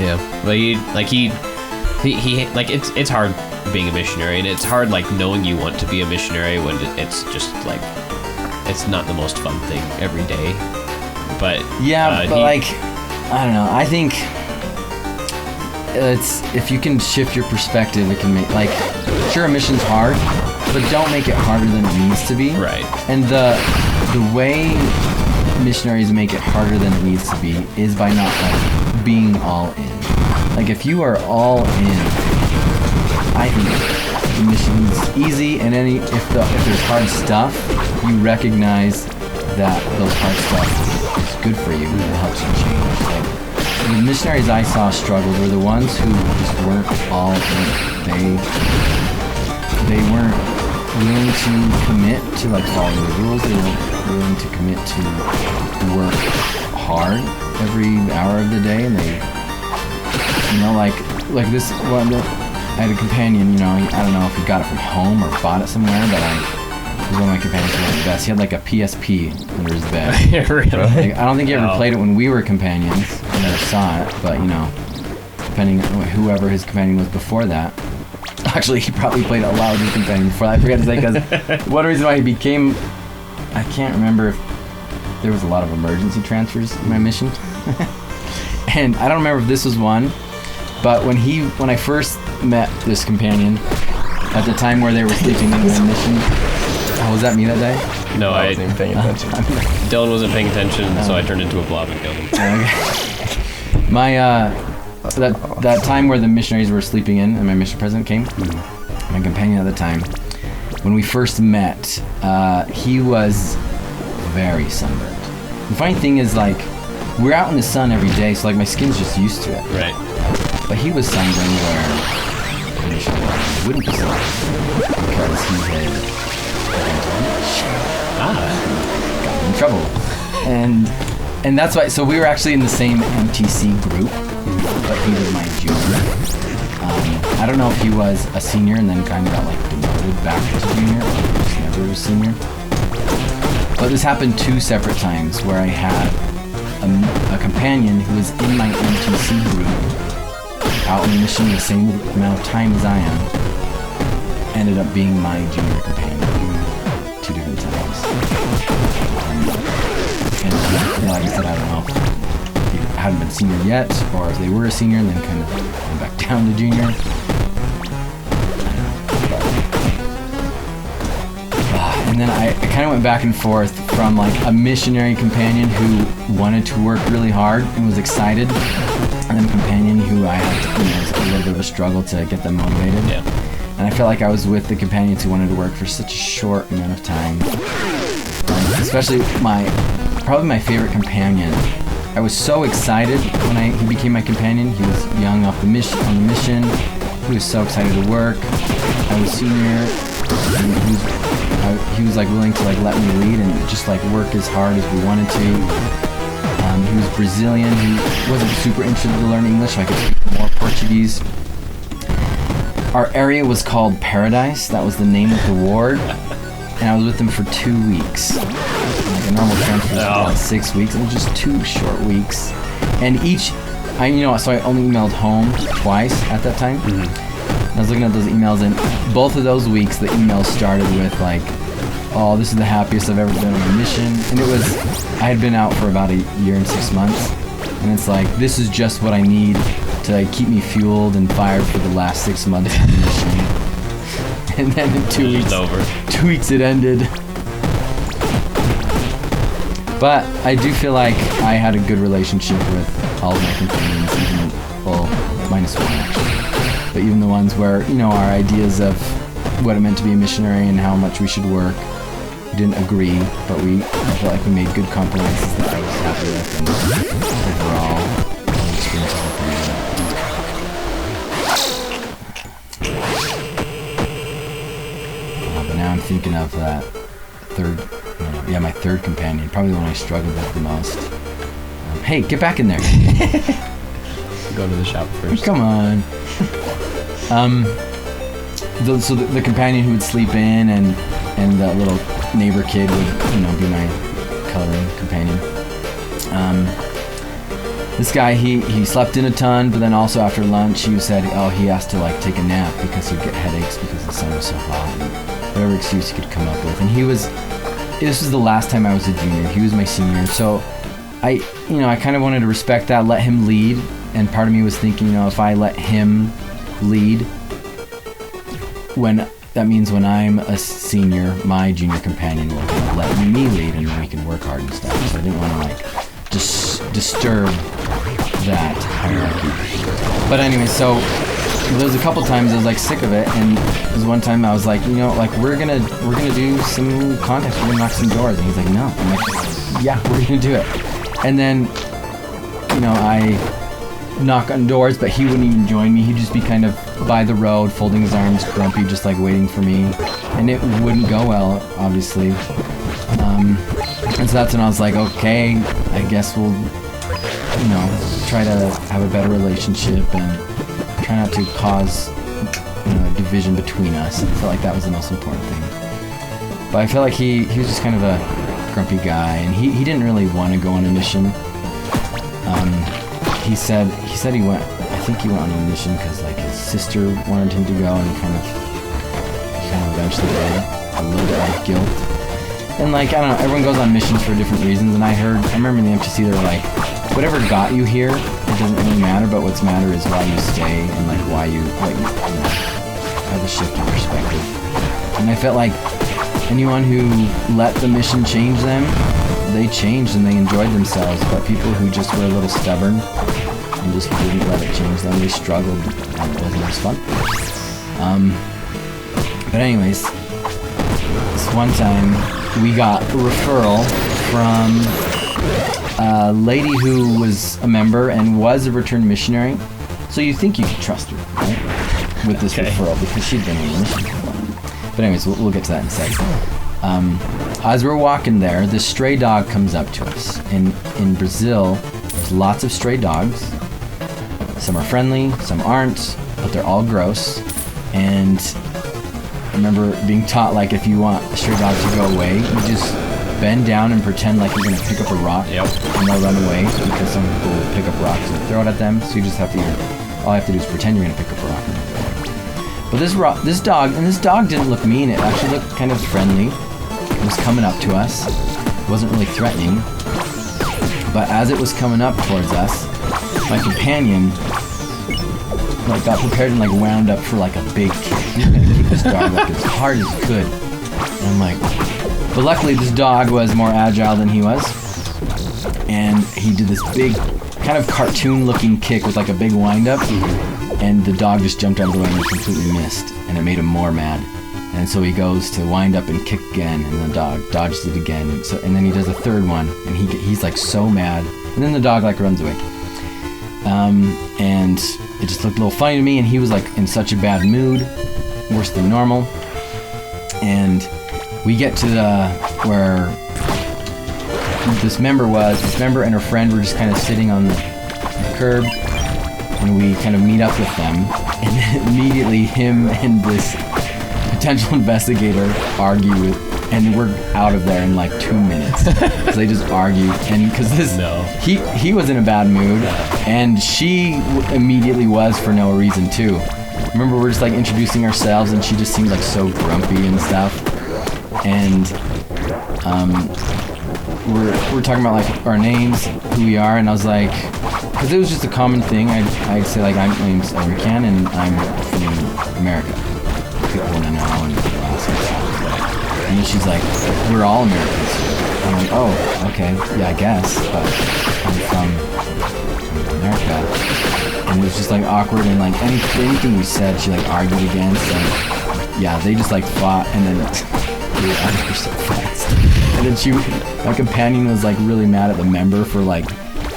Yeah, but he like it's hard being a missionary, and it's hard like knowing you want to be a missionary when it's just like it's not the most fun thing every day. But yeah, but like I don't know. I think it's if you can shift your perspective, it can make like sure a mission's hard, but don't make it harder than it needs to be. Right. And the way missionaries make it harder than it needs to be is by not like being all in. Like if you are all in, I think the mission's easy, and if there's hard stuff, you recognize that those hard stuff is good for you and it helps you change. Like, the missionaries I saw struggled were the ones who just weren't all in. They weren't willing to commit to like following the rules. They weren't willing to commit to work hard every hour of the day, and they, like this one. I had a companion. I don't know if he got it from home or bought it somewhere, but it was one of my companions who was the best. He had like a PSP under his bed. Really? Like, I don't think he ever played it when we were companions. I never saw it, but depending on whoever his companion was before that. Actually, he probably played it aloud with his companion before that. I forget to say, because one reason why he became, I can't remember if there was a lot of emergency transfers in my mission. And I don't remember if this was one, but when I first met this companion, at the time where they were sleeping in my mission, was that me that day? No, I wasn't even paying attention. Dylan wasn't paying attention, so I turned into a blob and killed him. Okay. My that time where the missionaries were sleeping in and my mission president came, my companion at the time, when we first met, he was very sunburned. The funny thing is, like, we're out in the sun every day, so like my skin's just used to it. Right. But he was sunburned where the missionary wouldn't be sunburned because he had got in trouble. And that's why. So we were actually in the same MTC group, but he was my junior. I don't know if he was a senior and then kind of got like demoted back to junior, or just never was senior. But this happened 2 separate times where I had a companion who was in my MTC group out on the mission the same amount of time as I am, ended up being my junior companion 2 different times. And like I said, I don't know if he hadn't been senior yet, or if they were a senior and then kind of went back down to junior. And then I kind of went back and forth from like a missionary companion who wanted to work really hard and was excited, and then a companion who I had to, it was a little bit of a struggle to get them motivated. Yeah. And I felt like I was with the companions who wanted to work for such a short amount of time. Especially probably my favorite companion. I was so excited when he became my companion. He was young on the mission. He was so excited to work. I was senior. And he was like willing to like let me lead and just like work as hard as we wanted to. He was Brazilian. He wasn't super interested to learn English, so I could speak more Portuguese. Our area was called Paradise. That was the name of the ward. And I was with them for 2 weeks. Like a normal transfer was about 6 weeks. It was just 2 short weeks. And so I only emailed home twice at that time. Mm-hmm. I was looking at those emails, and both of those weeks the emails started with like, "Oh, this is the happiest I've ever been on a mission." And I had been out for about 1 year and 6 months, and it's like, this is just what I need to keep me fueled and fired for the last 6 months of the mission. And then in 2 weeks, 2 weeks it ended. But I do feel like I had a good relationship with all of my companions, minus one actually. But even the ones where, our ideas of what it meant to be a missionary and how much we should work didn't agree, but I felt like we made good compromises that I was happy with, and overall, the experiences were pretty good. But now I'm thinking of that my third companion, probably the one I struggled with the most. Hey, get back in there. Go to the shop first. Come on. So the companion who would sleep in and the little neighbor kid would, be my coloring companion. This guy, he slept in a ton, but then also after lunch he said, he has to like take a nap because he'd get headaches because the sun was so hot, and whatever excuse he could come up with. And this was the last time I was a junior. He was my senior, so I kind of wanted to respect that, let him lead. And part of me was thinking, if I let him lead, that means when I'm a senior, my junior companion will kind of let me lead, and then we can work hard and stuff. So I didn't want to like just disturb that hierarchy. But anyway, so there was a couple times I was like sick of it, and there was one time I was like, we're gonna do some contests, we're gonna knock some doors, and he's like, no. I'm like, yeah, we're gonna do it. And then, I knock on doors, but he wouldn't even join me. He'd just be kind of by the road, folding his arms, grumpy, just like waiting for me. And it wouldn't go well, obviously. And so that's when I was like, okay, I guess we'll, try to have a better relationship and try not to cause, a division between us. I felt like that was the most important thing. But I felt like he was just kind of a grumpy guy, and he didn't really want to go on a mission. He said he went. I think he went on a mission because like his sister wanted him to go, and he kind of eventually did. A little bit like guilt, and like I don't know. Everyone goes on missions for different reasons, and I remember in the MTC they were like, whatever got you here, it doesn't really matter. But what's matter is why you stay and like why you have a shift in perspective. And I felt like anyone who let the mission change them, they changed and they enjoyed themselves. But people who just were a little stubborn and just didn't let it change them, they struggled and it wasn't as fun. But anyways, this one time we got a referral from a lady who was a member and was a returned missionary. So you think you could trust her, right? With this referral because she'd been on a mission before. But anyways, we'll get to that in a second. As we're walking there, this stray dog comes up to us. And in Brazil, there's lots of stray dogs. Some are friendly, some aren't, but they're all gross. And I remember being taught, like, if you want a stray dog to go away, you just bend down and pretend like you're gonna pick up a rock, and they'll run away, because some people will pick up rocks and throw it at them. So you just have to, all you have to do is pretend you're gonna pick up a rock. But this dog didn't look mean. It actually looked kind of friendly. It was coming up to us. It wasn't really threatening. But as it was coming up towards us, my companion like got prepared and like wound up for like a big kick. He was gonna kick this dog like as hard as he could. And I'm like, but luckily this dog was more agile than he was. And he did this big kind of cartoon looking kick with like a big wind up. And the dog just jumped out of the way and completely missed. And it made him more mad. And so he goes to wind up and kick again, and the dog dodges it again. And then he does a third one, and he's like so mad. And then the dog like runs away. And it just looked a little funny to me, and he was like in such a bad mood, worse than normal. And we get to where this member and her friend were just kind of sitting on the curb, and we kind of meet up with them, and then immediately him and this potential investigator argue, and we're out of there in like 2 minutes. So they just argue, and because he was in a bad mood, and she immediately was for no reason too. Remember, we're just like introducing ourselves, and she just seemed like so grumpy and stuff, and we're talking about like our names, who we are, and I was like, because it was just a common thing, I'd say like, my name's American and I'm from America. People want to know and ask and stuff. And then she's like, we're all Americans. I'm like, oh, okay, yeah, I guess, but I'm from America. And it was just like awkward, and like anything we said, she like argued against, and yeah, they just like fought, and then we were out of here so fast. And then my companion was like really mad at the member for like,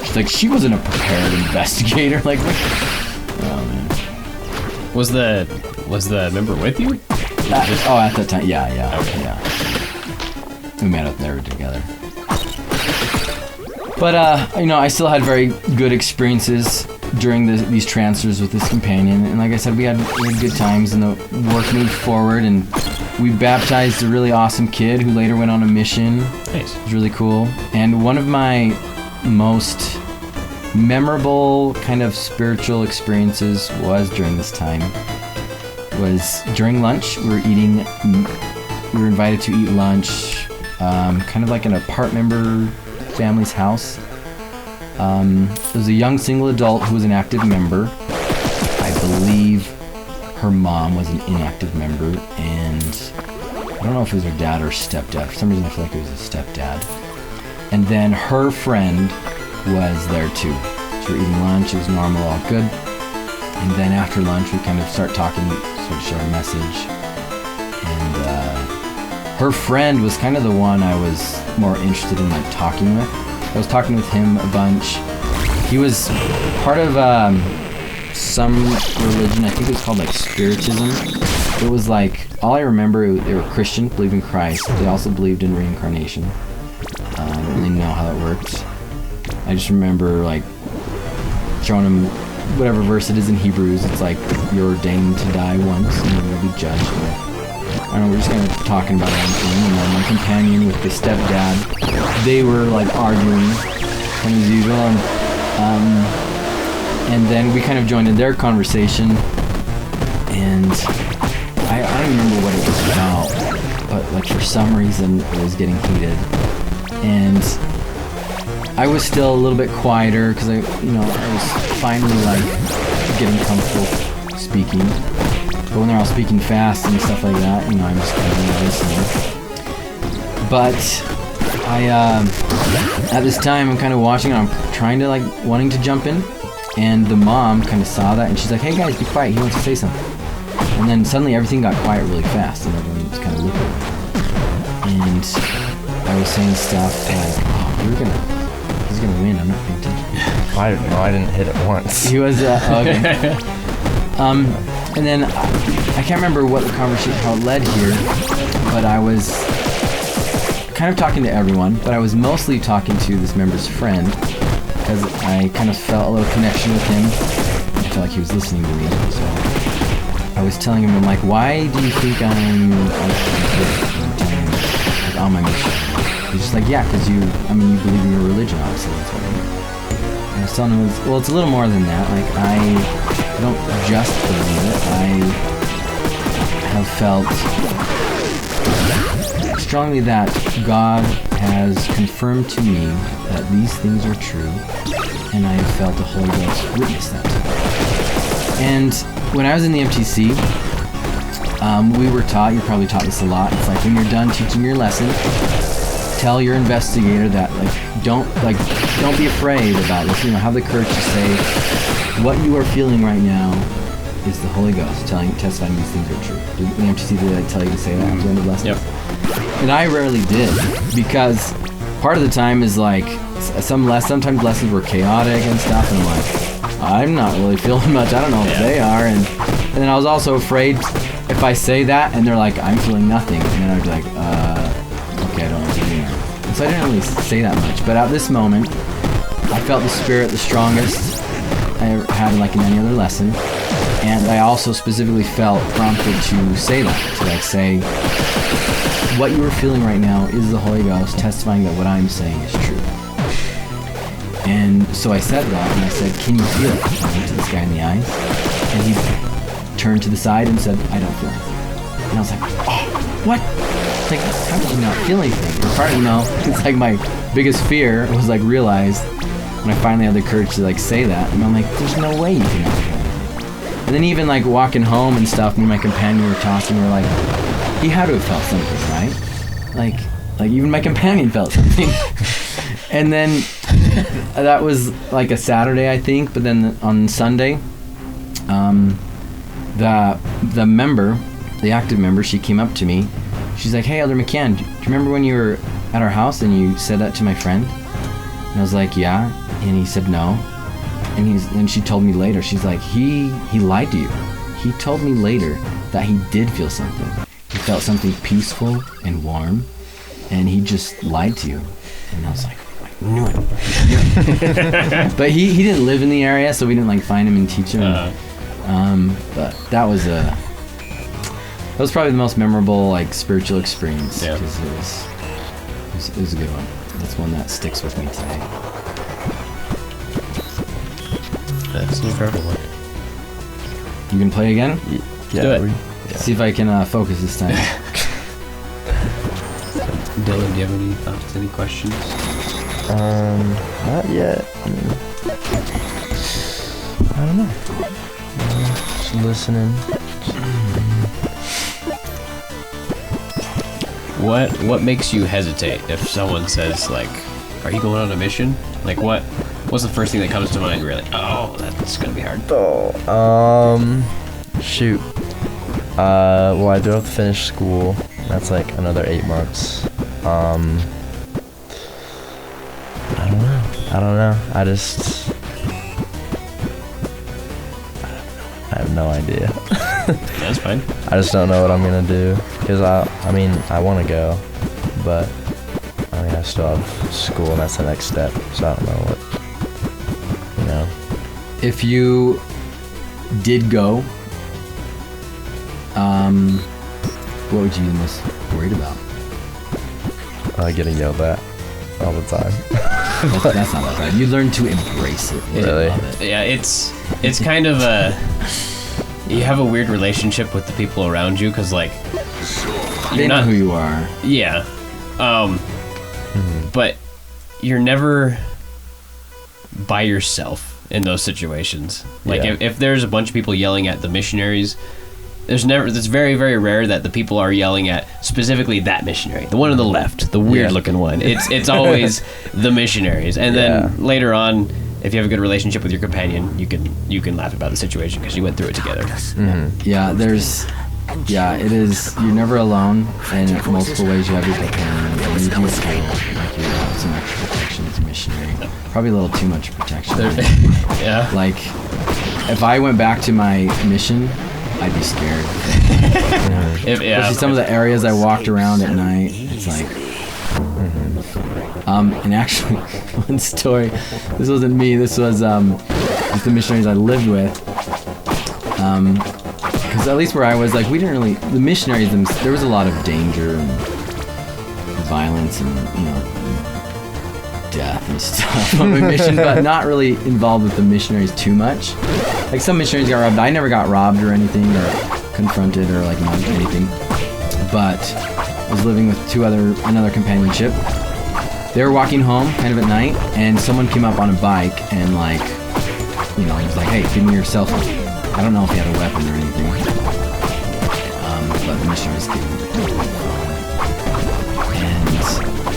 she's like, she wasn't a prepared investigator. Like, oh man. Was the member with you? At that time, yeah. Okay. Yeah. We met up there together. But I still had very good experiences during these transfers with this companion, and like I said, we had good times, and the work moved forward, and we baptized a really awesome kid who later went on a mission. Nice. It was really cool. And one of my most memorable kind of spiritual experiences was during this time. Was during lunch. We were invited to eat lunch, kind of like in a part member family's house. There was a young single adult who was an active member. I believe her mom was an inactive member, and I don't know if it was her dad or stepdad. For some reason I feel like it was a stepdad. And then her friend was there too. So we're eating lunch, it was normal, all good. And then after lunch we kind of start talking, sort of share a message. And her friend was kind of the one I was more interested in like talking with. I was talking with him a bunch. He was part of some religion, I think it was called like Spiritism. It was like, all I remember, they were Christian, believed in Christ. They also believed in reincarnation. I don't really know how that works. I just remember like showing him whatever verse it is in Hebrews. It's like, you're ordained to die once and then you'll be judged. I don't know, we're just kind of talking about everything. And then my companion with the stepdad, they were like arguing kind of as usual. And then we kind of joined in their conversation. And I don't remember what it was about, but like for some reason it was getting heated. And I was still a little bit quieter because I was finally like getting comfortable speaking. But when they're all speaking fast and stuff like that, I'm just kind of listening. But at this time, I'm kind of watching and I'm trying to wanting to jump in. And the mom kind of saw that and she's like, hey guys, be quiet, he wants to say something. And then suddenly everything got quiet really fast and everyone was kind of looking at me. And I was saying stuff like, oh, he's gonna win, I'm not paying attention. I didn't hit it once. He was, okay. And then I can't remember what the conversation, how it led here, but I was kind of talking to everyone, but I was mostly talking to this member's friend because I kind of felt a little connection with him. I felt like he was listening to me. So I was telling him, I'm like, why do you think I'm telling him, like, on my mission? He's just like, yeah, because you believe in your religion, obviously. That's what I mean. And I was telling him, well, it's a little more than that. Like, I don't just believe it. I have felt strongly that God has confirmed to me that these things are true, and I have felt the Holy Ghost witness that to me. And when I was in the MTC, we were taught, you're probably taught this a lot, it's like when you're done teaching your lesson, tell your investigator that don't be afraid about this. Have the courage to say what you are feeling right now is the Holy Ghost testifying these things are true. Did the MTC tell you to say that at the end of the lesson? Yep. And I rarely did, because part of the time is like sometimes lessons were chaotic and stuff, and I'm like, I'm not really feeling much. I don't know if they are, and then I was also afraid if I say that and they're like, I'm feeling nothing, and then I'd be like, okay, I don't know what to do. And so I didn't really say that much, but at this moment, I felt the Spirit the strongest I had in any other lesson, and I also specifically felt prompted to say that, to say, what you are feeling right now is the Holy Ghost testifying that what I'm saying is true. And so I said that, and I said, can you feel it? I looked at this guy in the eyes, and he turned to the side and said, I don't feel anything. And I was like, oh, what? It's like, how did you not feel anything? And part of, it's like my biggest fear was realized when I finally had the courage to say that, and I'm like, there's no way you can not feel anything. And then even walking home and stuff, me and my companion were talking, we were like, he had to have felt something, right? Like even my companion felt something. And then that was a Saturday, I think. But then on Sunday, the member, the active member, she came up to me. She's like, hey, Elder McCann, do you remember when you were at our house and you said that to my friend? And I was like, yeah. And he said no. And she told me later. She's like, he lied to you. He told me later that he did feel something. He felt something peaceful and warm, and he just lied to you. And I was like, I knew it. But he didn't live in the area, so we didn't find him and teach him. But that was probably the most memorable spiritual experience, because it was a good one. That's one that sticks with me today. That's an incredible one. You can play again? Yeah. Do it. See if I can focus this time. Dylan, do you have any thoughts, any questions? Not yet. I don't know. Just listening. What makes you hesitate if someone says are you going on a mission? What's the first thing that comes to mind? You're like, oh, that's gonna be hard. Shoot. Well, I do have to finish school. That's another 8 months. I don't know. I have no idea. That's fine. I just don't know what I'm gonna do, because I want to go, but I still have school, and that's the next step. So I don't know what. If you did go, what would you be most worried about? Getting yelled at all the time. That's not that bad. You learn to embrace it. Really? Love it. Yeah, it's kind of you have a weird relationship with the people around you, because they know who you are. Yeah. But you're never by yourself in those situations. If there's a bunch of people yelling at the missionaries, it's very, very rare that the people are yelling at specifically that missionary, the one on the left, the weird looking one. It's always the missionaries. And then later on, if you have a good relationship with your companion, you can laugh about the situation because you went through it together. Yeah, it is. You're never alone, and in multiple ways you have your companion, and you do feel you have some extra protection as a missionary. Probably a little too much protection. Yeah. If I went back to my mission, I'd be scared. Especially some of the areas I walked around at night, it's And actually, one story, this wasn't me, this was just the missionaries I lived with. Because at least where I was, like, we didn't really, the missionaries, there was a lot of danger and violence and, you know, death and stuff on my mission, but not really involved with the missionaries too much. Like, some missionaries got robbed. I never got robbed or anything, or confronted or, like, mugged or anything. But I was living with another companionship. They were walking home kind of at night, and someone came up on a bike and, like, you know, was like, hey, give me your cell phone. I don't know if he had a weapon or anything. But the missionaries gave him the phone. And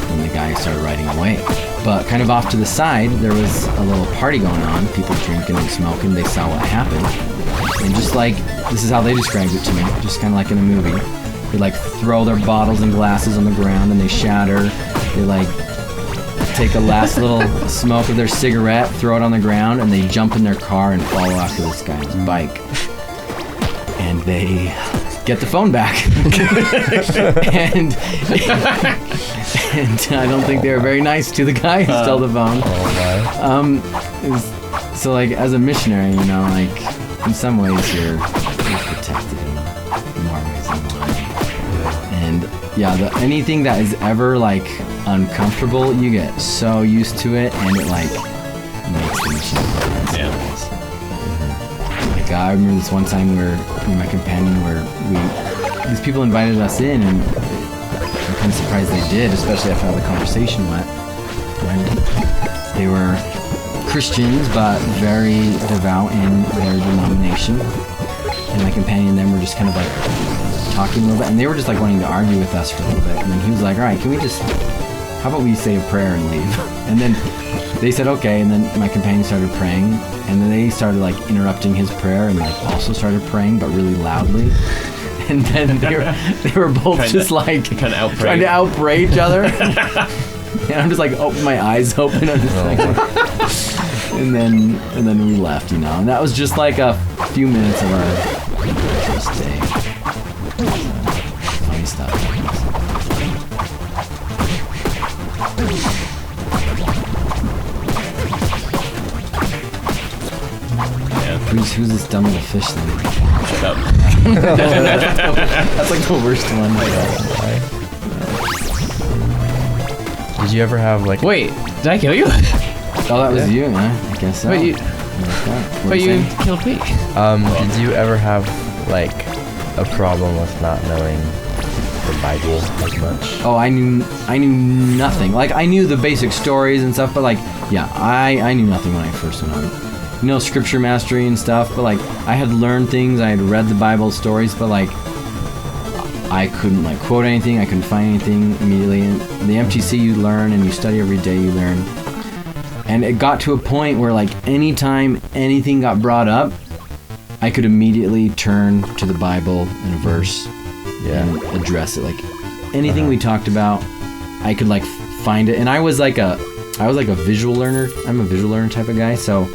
then the guy started riding away. But kind of off to the side, there was a little party going on, people drinking and smoking. They saw what happened. And just like, this is how they described it to me, just kind of like in a movie. They like throw their bottles and glasses on the ground and they shatter. They like take a last little smoke of their cigarette, throw it on the ground, and they jump in their car and follow after this guy's bike. And they get the phone back. and I don't think they were very nice to the guy who stole the phone. So like, as a missionary, you know, like, in some ways you're protected in more ways than one. And yeah, anything that is ever like uncomfortable, you get so used to it, and it like makes the mission. Like, I remember this one time where me and my companion these people invited us in, and I'm kind of surprised they did, especially after how the conversation went. When they were Christians, but very devout in their denomination. And my companion and them were just kind of like talking a little bit, and they were just like wanting to argue with us for a little bit. And then he was like, all right, how about we say a prayer and leave? And then they said, okay. And then my companion started praying, and then they started like interrupting his prayer and like also started praying, but really loudly. And then they were both just like trying to outpray each other. And I'm just like, my eyes open. I'm just like, and then we left, you know. And that was just like a few minutes of our first day. Funny stuff. Who's this dumb little fish thing? Shut up. That's like the worst one. Did you ever have like? Wait, did I kill you? Oh, that was you, man. I guess so. But you killed me. Did you ever have like a problem with not knowing the Bible as much? Oh, I knew nothing. Like, I knew the basic stories and stuff, but like, yeah, I knew nothing when I first went on. You know, scripture mastery and stuff, but like, I had learned things, I had read the Bible stories, but like, I couldn't like quote anything, I couldn't find anything immediately. And the MTC, you learn, and you study every day, you learn. And it got to a point where like, anytime anything got brought up, I could immediately turn to the Bible and a verse and address it. Like, anything we talked about, I could like find it. And I was like a visual learner. I'm a visual learner type of guy, so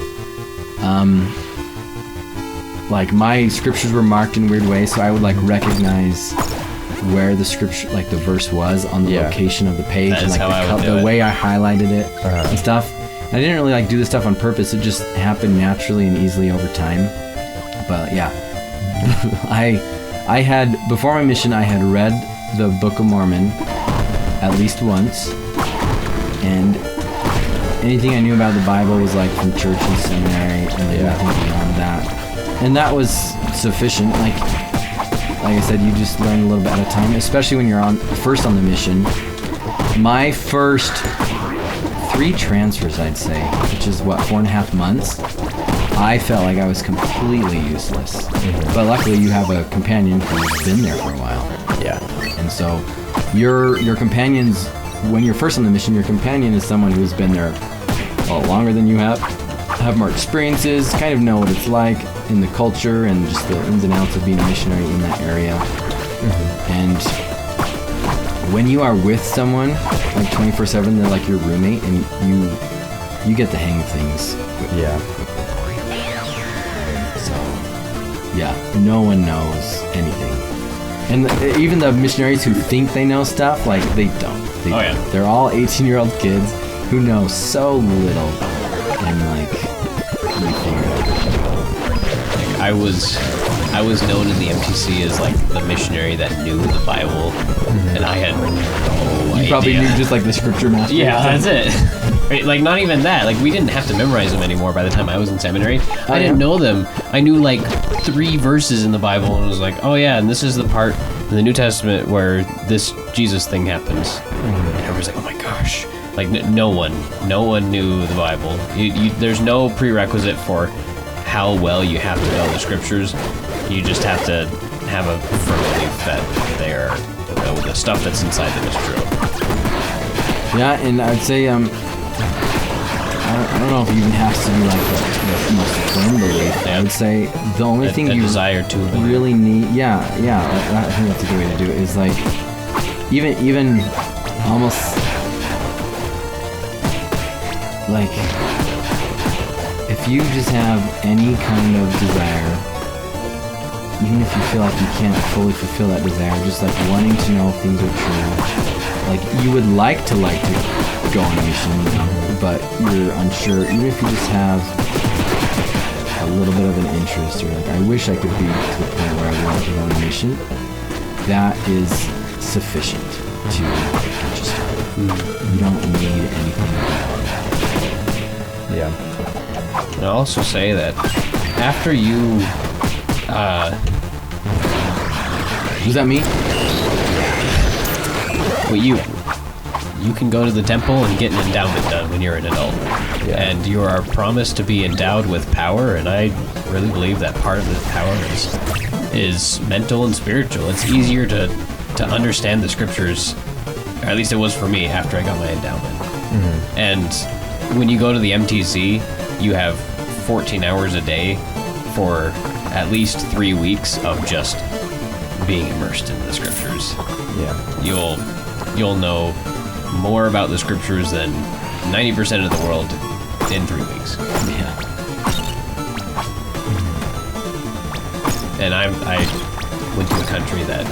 like, my scriptures were marked in weird ways, so I would like recognize where the scripture, like the verse was on the location of the page, and like the way I highlighted it and stuff. And I didn't really like do this stuff on purpose. It just happened naturally and easily over time. But yeah, I had, before my mission, I had read the Book of Mormon at least once, and anything I knew about the Bible was like from church and seminary, and nothing beyond that. And that was sufficient. Like I said, you just learn a little bit at a time, especially when you're first on the mission. My first 3 transfers, I'd say, which is what, 4.5 months, I felt like I was completely useless. But luckily you have a companion who's been there for a while. Yeah. And so your companions, when you're first on the mission, your companion is someone who's been there a lot longer than you have more experiences, kind of know what it's like in the culture and just the ins and outs of being a missionary in that area. And when you are with someone like 24/7, they're like your roommate, and you get the hang of things quickly. So yeah, no one knows anything, and even the missionaries who think they know stuff, like, they don't. Oh, yeah. They're all 18-year-old kids who know so little, and like we figured out. I was known in the MTC as like the missionary that knew the Bible, and I had no idea. You probably knew just like the scripture master. Yeah, that's it. Right, like not even that. Like we didn't have to memorize them anymore by the time I was in seminary. I didn't know them. I knew like 3 verses in the Bible, and was like, oh yeah, and this is the part in the New Testament where this Jesus thing happens. And everybody's like, oh my gosh. Like no one knew the Bible. There's no prerequisite for how well you have to know the scriptures. You just have to have a firm belief that the stuff that's inside them is true. Yeah, and I'd say I don't know if it even has to be like the most firm belief. Yeah. I would say the only thing you desire to really need, I think that's a good way to do it. Is like even almost like if you just have any kind of desire, even if you feel like you can't fully fulfill that desire, just like wanting to know if things are true, like you would like to go on a mission, but you're unsure, even if you just have a little bit of an interest, or like I wish I could be to the point where I want to go on a mission, that is sufficient to get you started. You don't need anything more. Yeah. And I'll also say that after you Was that me? well, you can go to the temple and get an endowment done when you're an adult. Yeah. And you are promised to be endowed with power, and I really believe that part of the power is mental and spiritual. It's easier to understand the scriptures, or at least it was for me after I got my endowment. Mm-hmm. And when you go to the MTC, you have 14 hours a day for at least 3 weeks of just being immersed in the scriptures. Yeah. You'll know more about the scriptures than 90% of the world in 3 weeks. Yeah. And I went to a country that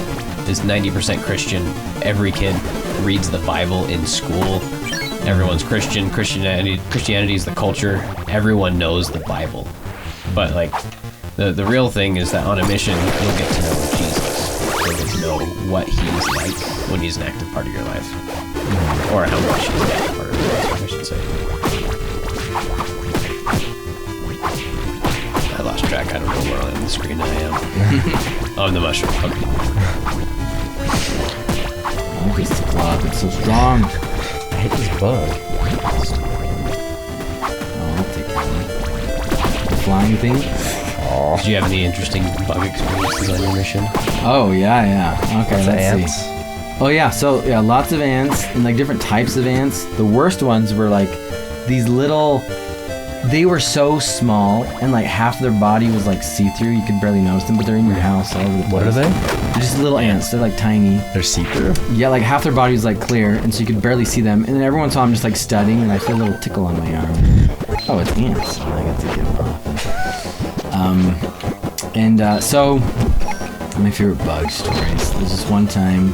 is 90% Christian. Every kid reads the Bible in school. Everyone's Christian. Christianity is the culture. Everyone knows the Bible. But like the real thing is that on a mission, you'll get to know Jesus. You'll get to know what he's like when he's an active part of your life, or how much he's an active part of your life, I should say. I lost track. I don't know where on the screen I am. Oh, the mushroom. Okay. Oh, this club, it's so strong. I hate this bug. Oh, I'll take care of it. The flying thing? Did you have any interesting bug experiences on your mission? Oh, yeah. Okay, let's ants. see. Oh, yeah, so, yeah, lots of ants, and, like, different types of ants. The worst ones were, like, these little... They were so small, and, like, half their body was, like, see-through. You could barely notice them, but they're in your house all over the place. What are they? They're just little ants. They're, like, tiny. They're see-through? Yeah, like, half their body was, like, clear, and so you could barely see them. And then every once in a while, I'm just, like, studying, and I feel a little tickle on my arm. Oh, it's ants. I got to get them off. So my favorite bug stories. There's this one time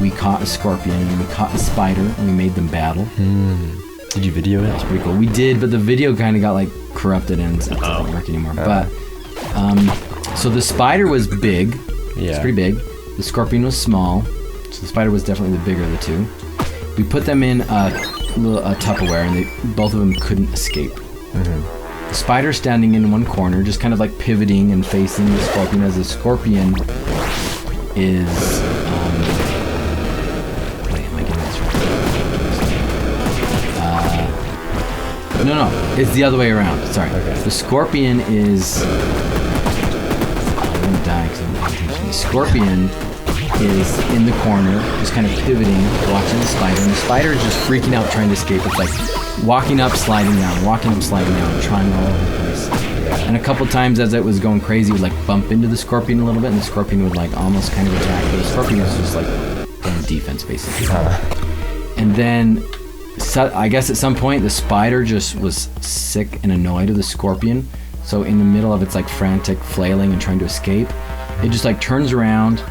we caught a scorpion and we caught a spider and we made them battle. Did you video it? It's pretty cool. We did, but the video kind of got like corrupted and it doesn't work anymore. But so the spider was big. Yeah. It's pretty big. The scorpion was small. So the spider was definitely the bigger of the two. We put them in a Tupperware and both of them couldn't escape. The spider standing in one corner, just kind of like pivoting and facing the scorpion, as the scorpion is... wait, am I getting this right? No, it's the other way around. Sorry. Okay. The scorpion is... I'm going to die because I'm not paying attention. The scorpion is in the corner, just kind of pivoting, watching the spider, and the spider is just freaking out trying to escape. It's like walking up, sliding down, trying all over the place. And a couple times as it was going crazy, it would like bump into the scorpion a little bit, and the scorpion would like almost kind of attack, but the scorpion was just like in defense basically. And then I guess at some point the spider just was sick and annoyed of the scorpion, so in the middle of its like frantic flailing and trying to escape, it just like turns around,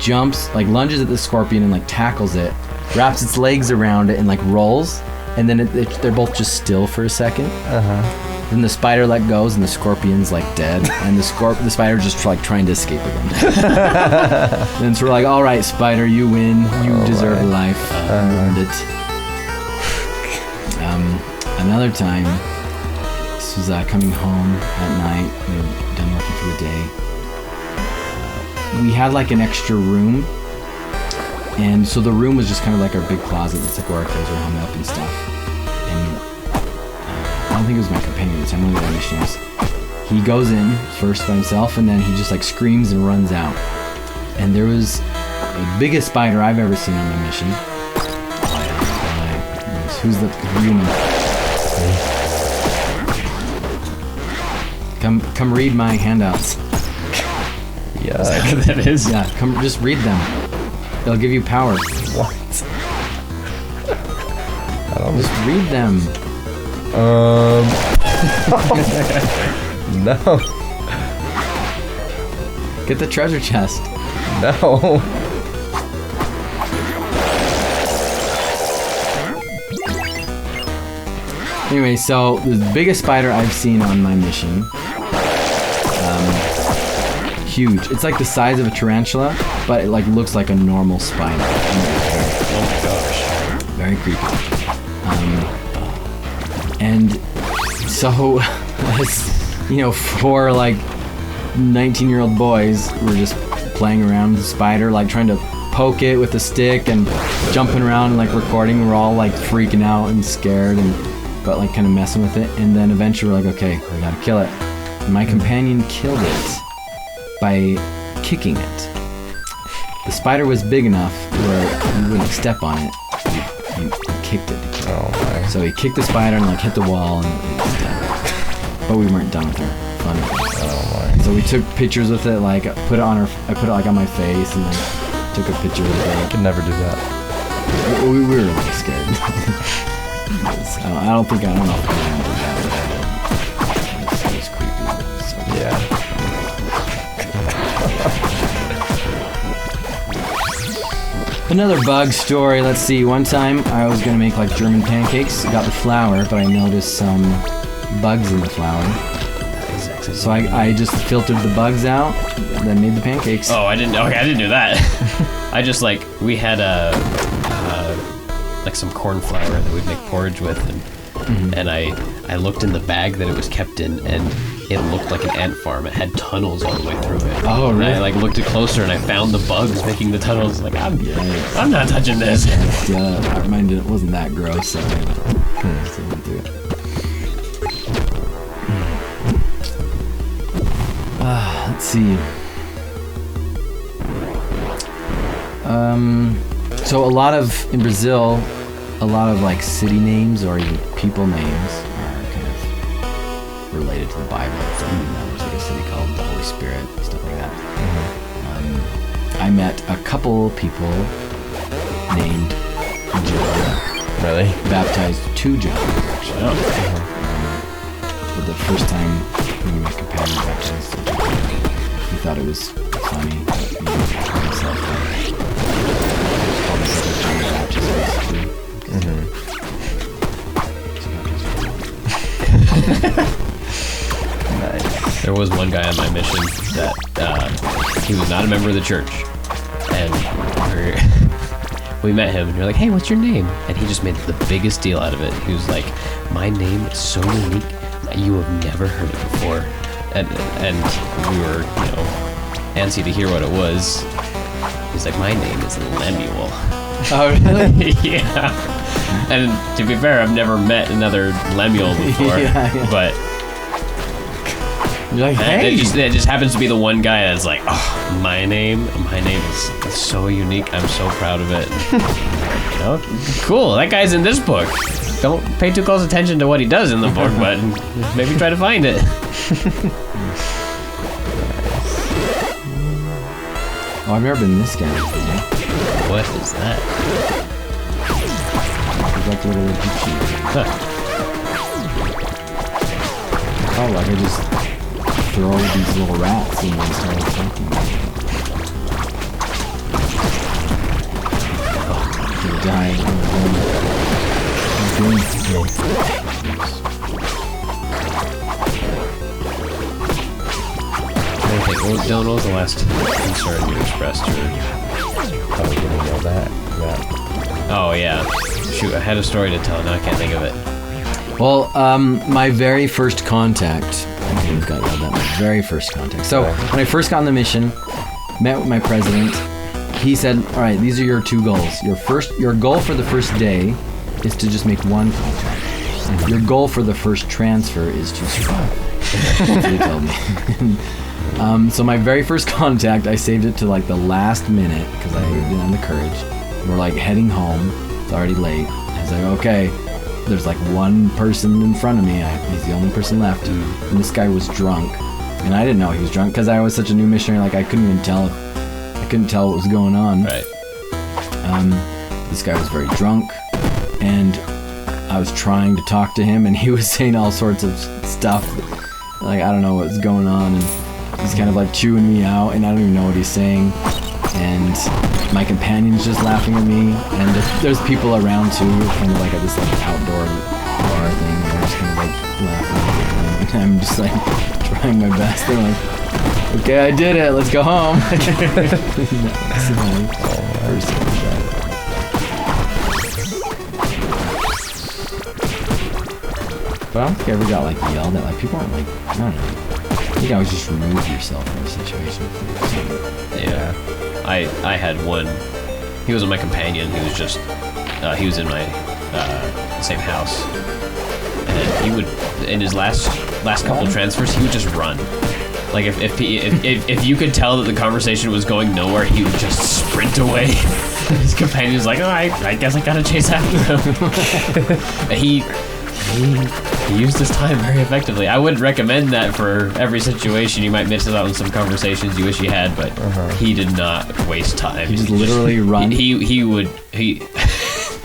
jumps, like lunges at the scorpion and like tackles it, wraps its legs around it and like rolls, and then they're both just still for a second. Then the spider let goes and the scorpion's like dead, and the spider just like trying to escape again. Then so we're like, all right, spider, you win. You deserve life. You earned it. Another time, this was coming home at night. We had done working for the day. We had like an extra room, and so the room was just kind of like our big closet. That's like where our clothes were hung up and stuff. And I don't think it was my companion at the time, one of the other missionaries. He goes in first by himself, and then he just like screams and runs out. And there was the biggest spider I've ever seen on my mission. Who you know? Come read my handouts. Yeah. Is that what that is? Yeah, come just read them. They'll give you power. What? I don't Just read them. No. Get the treasure chest. No. Anyway, so the biggest spider I've seen on my mission. Huge. It's like the size of a tarantula, but it like looks like a normal spider. Oh my gosh. Very creepy. And so, you know, 4 like 19-year-old boys were just playing around with the spider, like trying to poke it with a stick and jumping around and like recording. We're all like freaking out and scared, but like kind of messing with it. And then eventually we're like, okay, we gotta kill it. And my companion killed it by kicking it. The spider was big enough where you wouldn't step on it. You kicked it. Oh my. So he kicked the spider and like hit the wall, and it was dead. But we weren't done with her. Fun. Oh my. So we took pictures with it. Like I put it like on my face, and then took a picture with I it. could never do that. We were like scared. I don't know if I can do that. It was creepy. So. Yeah. Another bug story. Let's see. One time I was gonna make like German pancakes. Got the flour, but I noticed some bugs in the flour. So I just filtered the bugs out, then made the pancakes. Oh, I didn't do that. I just like we had like some corn flour that we'd make porridge with, and I looked in the bag that it was kept in, and it looked like an ant farm. It had tunnels all the way through it. Oh, really? And I like looked it closer, and I found the bugs making the tunnels. Like I'm not touching this. Yeah, mine wasn't that gross. So I still went through it. Let's see. So in Brazil, a lot of like city names or even people names are kind of related to the Bible. So, there's like a city called the Holy Spirit, stuff like that. I met a couple people named John. Really? Baptized 2 Johns, actually. Oh. But the first time me and my companion baptized 2 John, he thought it was funny. He called himself John the Baptist, basically. Nice. There was one guy on my mission that he was not a member of the church, and we met him, and you're like, "Hey, what's your name?" And he just made the biggest deal out of it. He was like, "My name is so unique that you have never heard it before," and we were, antsy to hear what it was. He's like, "My name is Lemuel." Oh, really? Yeah. And to be fair, I've never met another Lemuel before, but. You're like, hey! It just happens to be the one guy that's like, oh, my name is so unique. I'm so proud of it. Cool. That guy's in this book. Don't pay too close attention to what he does in the book, but maybe try to find it. Oh, I've never been this guy. What is that? It's like a little Egyptian. Huh. Oh, like I just throw these little rats in and start attacking them. die. What was the last concern you expressed? Probably getting yelled at. Oh yeah. Shoot, I had a story to tell. Now I can't think of it. Well, my very first contact. I got yelled at. My very first contact. So when I first got on the mission, met with my president. He said, "All right, these are your 2 goals. Your goal for the first day is to just make 1 contact. Your goal for the first transfer is to survive." That's what he told me. So my very first contact, I saved it to like the last minute because I didn't have the courage. We're like heading home. It's already late. I was like, okay, there's like 1 person in front of me. He's the only person left. And this guy was drunk. And I didn't know he was drunk because I was such a new missionary. Like I couldn't tell what was going on. Right. This guy was very drunk. And I was trying to talk to him and he was saying all sorts of stuff. Like, I don't know what's going on. And he's kind of like chewing me out and I don't even know what he's saying. And my companion's just laughing at me. And there's people around too, kind of like at this like outdoor bar thing. And they're just kind of like laughing at me. And I'm just like trying my best. They're like, okay, I did it. Let's go home. That's my first contact. But I don't think I ever got like yelled at. Like people aren't like, I don't know. I think I was just remove yourself from the situation. Yeah. I had one. He wasn't my companion. He was just. He was in my same house, and he would in his last couple of transfers he would just run. Like if you could tell that the conversation was going nowhere, he would just sprint away. His companion was like, "Oh, I guess I gotta chase after him." He used his time very effectively. I wouldn't recommend that for every situation. You might miss out on some conversations you wish you had, but he did not waste time. He just literally run. He would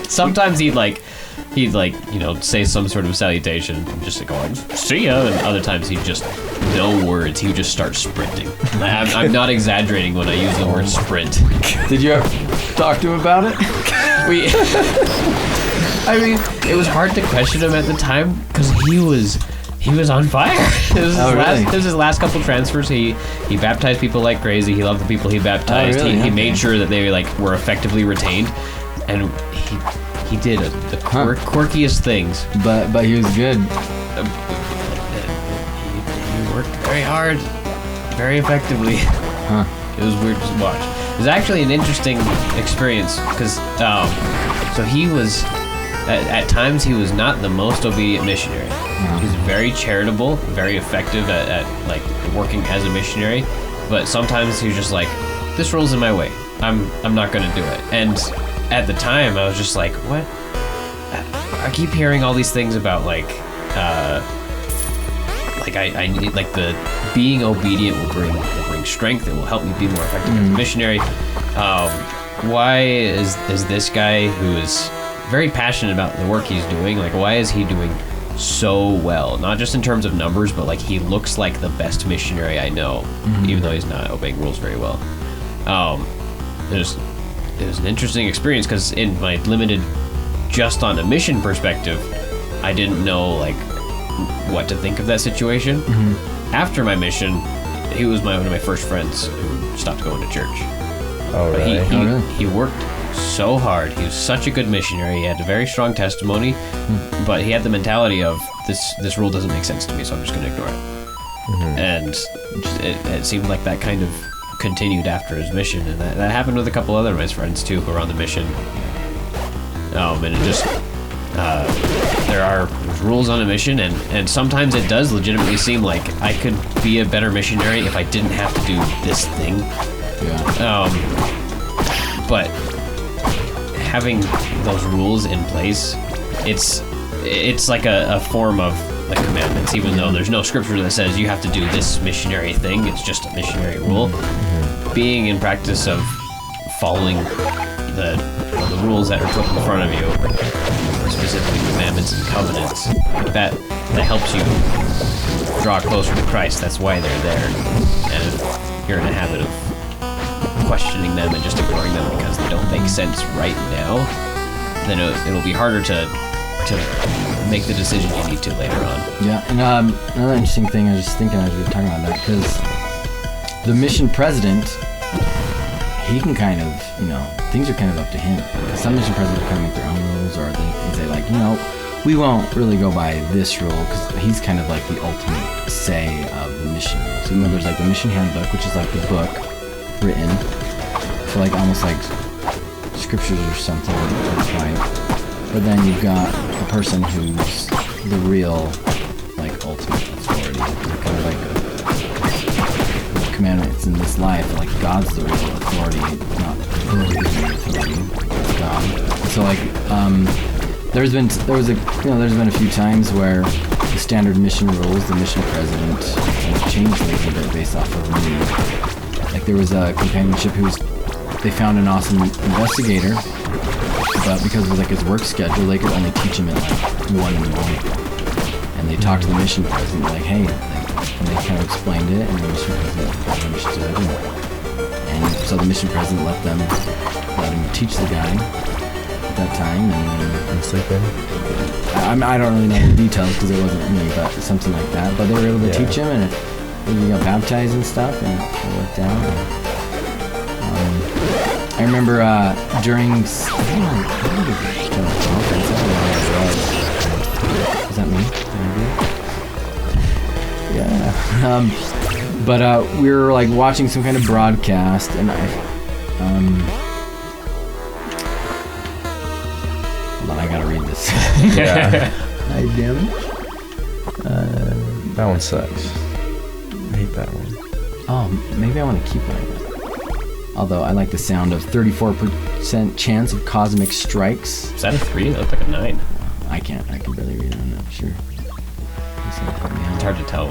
sometimes he'd say some sort of salutation, just like going, "See ya," and other times he'd just no words. He would just start sprinting. I'm not exaggerating when I use the word sprint. Did you ever talk to him about it? I mean, it was hard to question him at the time because he was on fire. It was his last couple transfers. He baptized people like crazy. He loved the people he baptized. Oh, really? He made sure that they were effectively retained, and he did the quirkiest things. But he was good. He worked very hard, very effectively. It was weird to watch. It was actually an interesting experience because so he was. At times, he was not the most obedient missionary. He's very charitable, very effective at like working as a missionary. But sometimes he was just like, "This role's in my way. I'm not gonna do it." And at the time, I was just like, "What?" I keep hearing all these things about like I need like the being obedient will bring strength. It will help me be more effective as a missionary. Why is this guy who is very passionate about the work he's doing, like why is he doing so well? Not just in terms of numbers, but like he looks like the best missionary I know, even though he's not obeying rules very well. It was an interesting experience because in my limited just on a mission perspective, I didn't know like what to think of that situation. After my mission, he was one of my first friends who stopped going to church. Oh, really? But he worked so hard. He was such a good missionary. He had a very strong testimony, but he had the mentality of this rule doesn't make sense to me, so I'm just going to ignore it. And it seemed like that kind of continued after his mission, and that happened with a couple other of my friends too who were on the mission. And it just there's rules on a mission, and sometimes it does legitimately seem like I could be a better missionary if I didn't have to do this thing. But having those rules in place, it's like a form of like commandments, even though there's no scripture that says you have to do this missionary thing. It's just a missionary rule. Being in practice of following the rules that are put in front of you, specifically commandments and covenants, that helps you draw closer to Christ. That's why they're there. And if you're in a habit of questioning them and just ignoring them because they don't make sense right now, then it'll be harder to make the decision you need to later on. Yeah, and another interesting thing I was just thinking as we were talking about that, because the mission president, he can kind of, things are kind of up to him. Because some mission presidents kind of make their own rules, or they can say like, we won't really go by this rule, because he's kind of like the ultimate say of the mission rules. So there's like the mission handbook, which is like the book written for like almost like scriptures or something that's right. But then you've got the person who's the real like ultimate authority, kind of like the commandments in this life. Like God's the real authority, not the authority. God. So like there's been a few times where the standard mission rules, the mission president, kind of changed a little bit based off of need. Like there was a companionship they found an awesome investigator, but because of like his work schedule, they could only teach him at like 1 in the morning. And they talked to the mission president, like, hey, and they kind of explained it, and the mission president understood. And so the mission president let him teach the guy at that time, and sleeping. I don't really know the details because it wasn't me, but something like that. But they were able to teach him, and he got baptized and stuff, and it worked out. I remember during. Is that me? Yeah. But we were like watching some kind of broadcast, and hold on, I gotta read this. Yeah. Hi, damn. That one sucks. I hate that one. Oh, maybe I want to keep it like that. Although I like the sound of 34% chance of cosmic strikes. Is that a 3? That looked like a 9. I can barely read it, I'm not sure. It's hard to tell.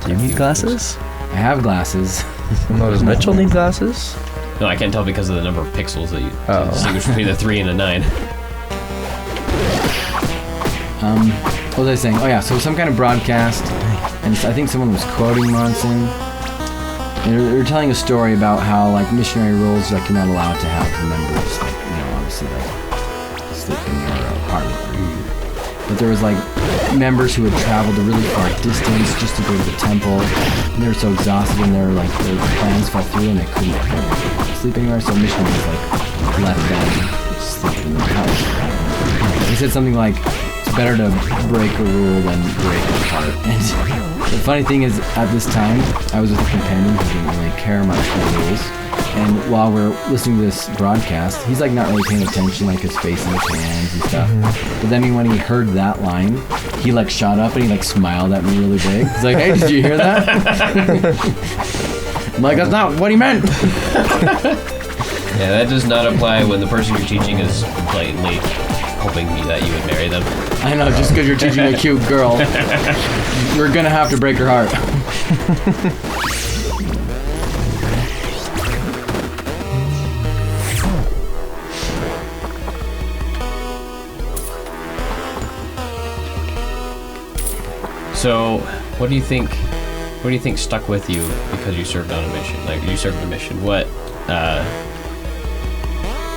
Do you need glasses? I have glasses. No, does Mitchell need glasses? No, I can't tell because of the number of pixels that you distinguish between a 3 and a 9. What was I saying? Oh yeah, so some kind of broadcast, and I think someone was quoting Monson. And they were telling a story about how like missionary rules, like you're not allowed to have members, like obviously like sleep in your apartment. But there was like members who had traveled a really far distance just to go to the temple, and they were so exhausted, and their plans fell through, and they couldn't sleep anywhere. So missionaries like let them sleep in their house. He said something like, "It's better to break a rule than break a heart." And the funny thing is, at this time, I was with a companion who didn't really care much for the rules. And while we're listening to this broadcast, he's like not really paying attention, like his face in his hands and stuff. Mm-hmm. But then when he heard that line, he like shot up and he like smiled at me really big. He's like, "Hey, did you hear that?" I'm like, "That's not what he meant." Yeah, that does not apply when the person you're teaching is blatantly hoping that you would marry them. I know, just because you're teaching a cute girl, you're gonna have to break her heart. So, what do you think stuck with you because you served on a mission? Like, you served a mission. What,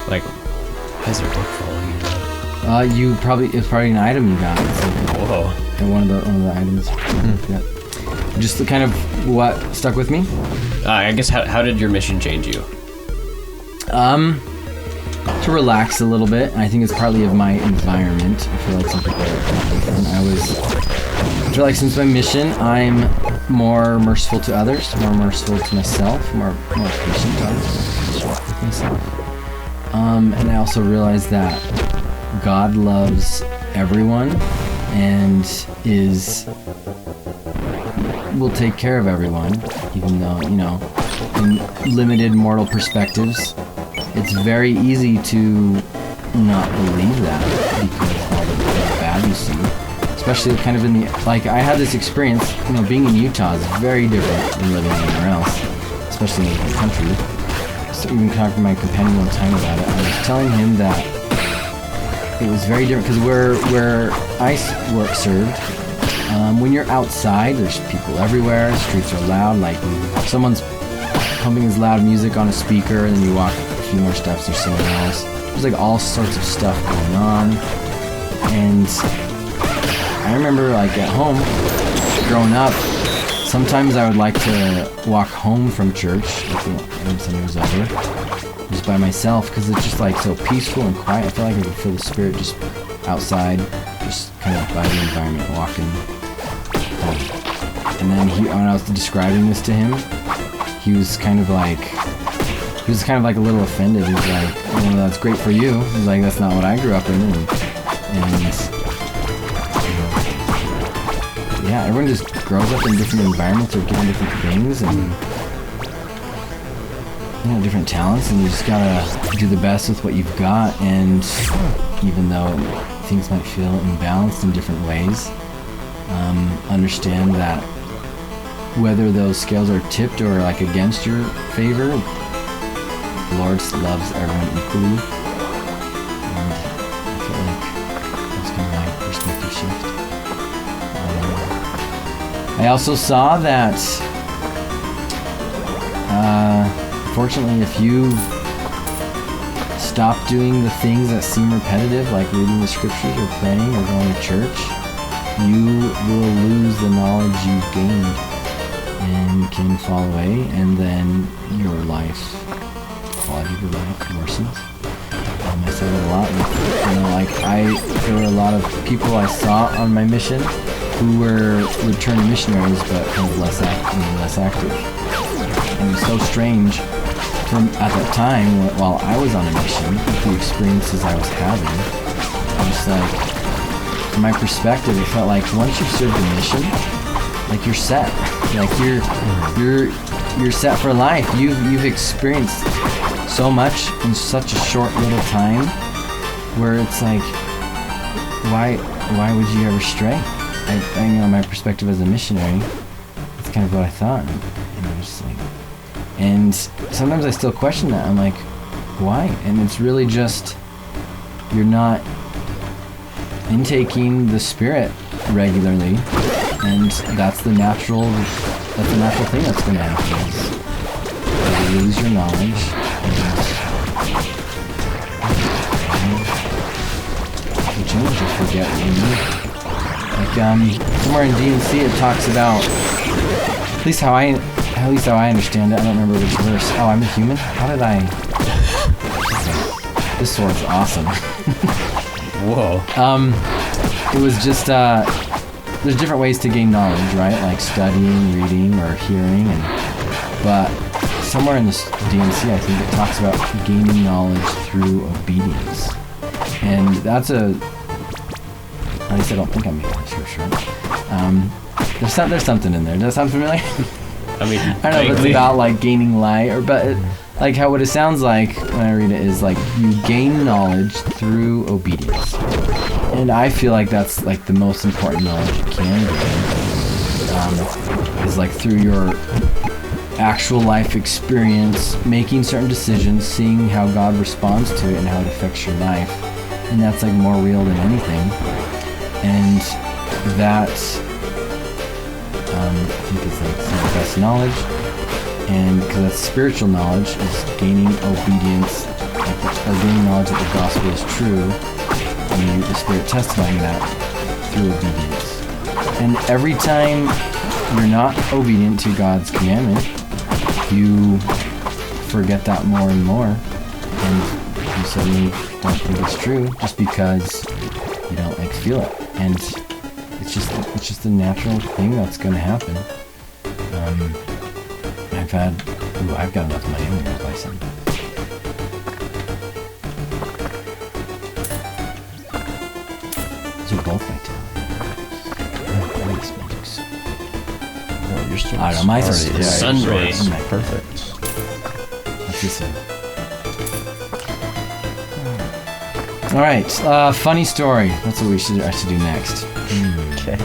like, has your book following you around? It's probably an item you got. Whoa. And one of the items. Yeah. Just the kind of what stuck with me. I guess how did your mission change you? To relax a little bit. I think it's partly of my environment. I feel like some people are different. I feel like since my mission, I'm more merciful to others, more merciful to myself, more patient with myself. And I also realized that God loves everyone and will take care of everyone, even though, in limited mortal perspectives, it's very easy to not believe that because of all the bad you see. Especially kind of I had this experience, being in Utah is very different than living anywhere else, especially in the country. So even talking to my companion one time about it, I was telling him that it was very different because where I served, when you're outside, there's people everywhere, streets are loud, like someone's pumping his loud music on a speaker, and then you walk a few more steps, there's someone else. there's like all sorts of stuff going on. And I remember like at home, growing up, sometimes I would like to walk home from church when Sunday was over, just by myself, because it's just like so peaceful and quiet. I feel like I could feel the Spirit just outside, just kind of by the environment, walking. And then when I was describing this to him, he was kind of like a little offended. He was like, "Oh, that's great for you." He's like, "That's not what I grew up in." And yeah, everyone just grows up in different environments or given different things and different talents, and you just gotta do the best with what you've got. And even though things might feel imbalanced in different ways, understand that whether those scales are tipped or like against your favor, the Lord loves everyone equally. And I feel like that's kind of my perspective shift. I also saw that, fortunately, if you stop doing the things that seem repetitive, like reading the scriptures or praying or going to church, you will lose the knowledge you've gained and can fall away, and then your life, the quality of your life worsens. I said that a lot. There were a lot of people I saw on my mission who were returned missionaries, but kind of less active. And it was so strange at that time, while I was on a mission, with the experiences I was having. I was like, from my perspective, it felt like once you've served a mission, like you're set. Like you're set for life. You've experienced so much in such a short little time, where it's like, why would you ever stray? My perspective as a missionary, that's kind of what I thought, and I was just like, and sometimes I still question that. I'm like, why? And it's really just, you're not intaking the Spirit regularly, and that's the natural thing that's going to happen. You lose your knowledge, and you change, you forget what you need. Like, somewhere in D&C it talks about, at least how I understand it, I don't remember which verse. Oh, I'm a human? How did I... Okay. This sword's awesome. Whoa. It was just, there's different ways to gain knowledge, right? Like studying, reading, or hearing, but somewhere in this D&C, I think it talks about gaining knowledge through obedience. And that's at least I don't think I'm making scripture. There's something in there. Does that sound familiar? I mean, I don't know if it's about like gaining light, like how what it sounds like when I read it is like you gain knowledge through obedience. And I feel like that's like the most important knowledge you can gain, is like through your actual life experience, making certain decisions, seeing how God responds to it and how it affects your life. And that's like more real than anything. And that, I think is like some of the best knowledge. And because that's spiritual knowledge, is gaining obedience, or gaining knowledge that the gospel is true, and the Spirit testifying that through obedience. And every time you're not obedient to God's commandment, you forget that more and more, and you suddenly don't think it's true just because you don't like feel it. And it's just a natural thing that's going to happen. I've got enough money. I'm going to buy some. These are both my talents. Your I don't know, my sun rays. Perfect. That's this one. All right, funny story. That's what I should do next. Okay.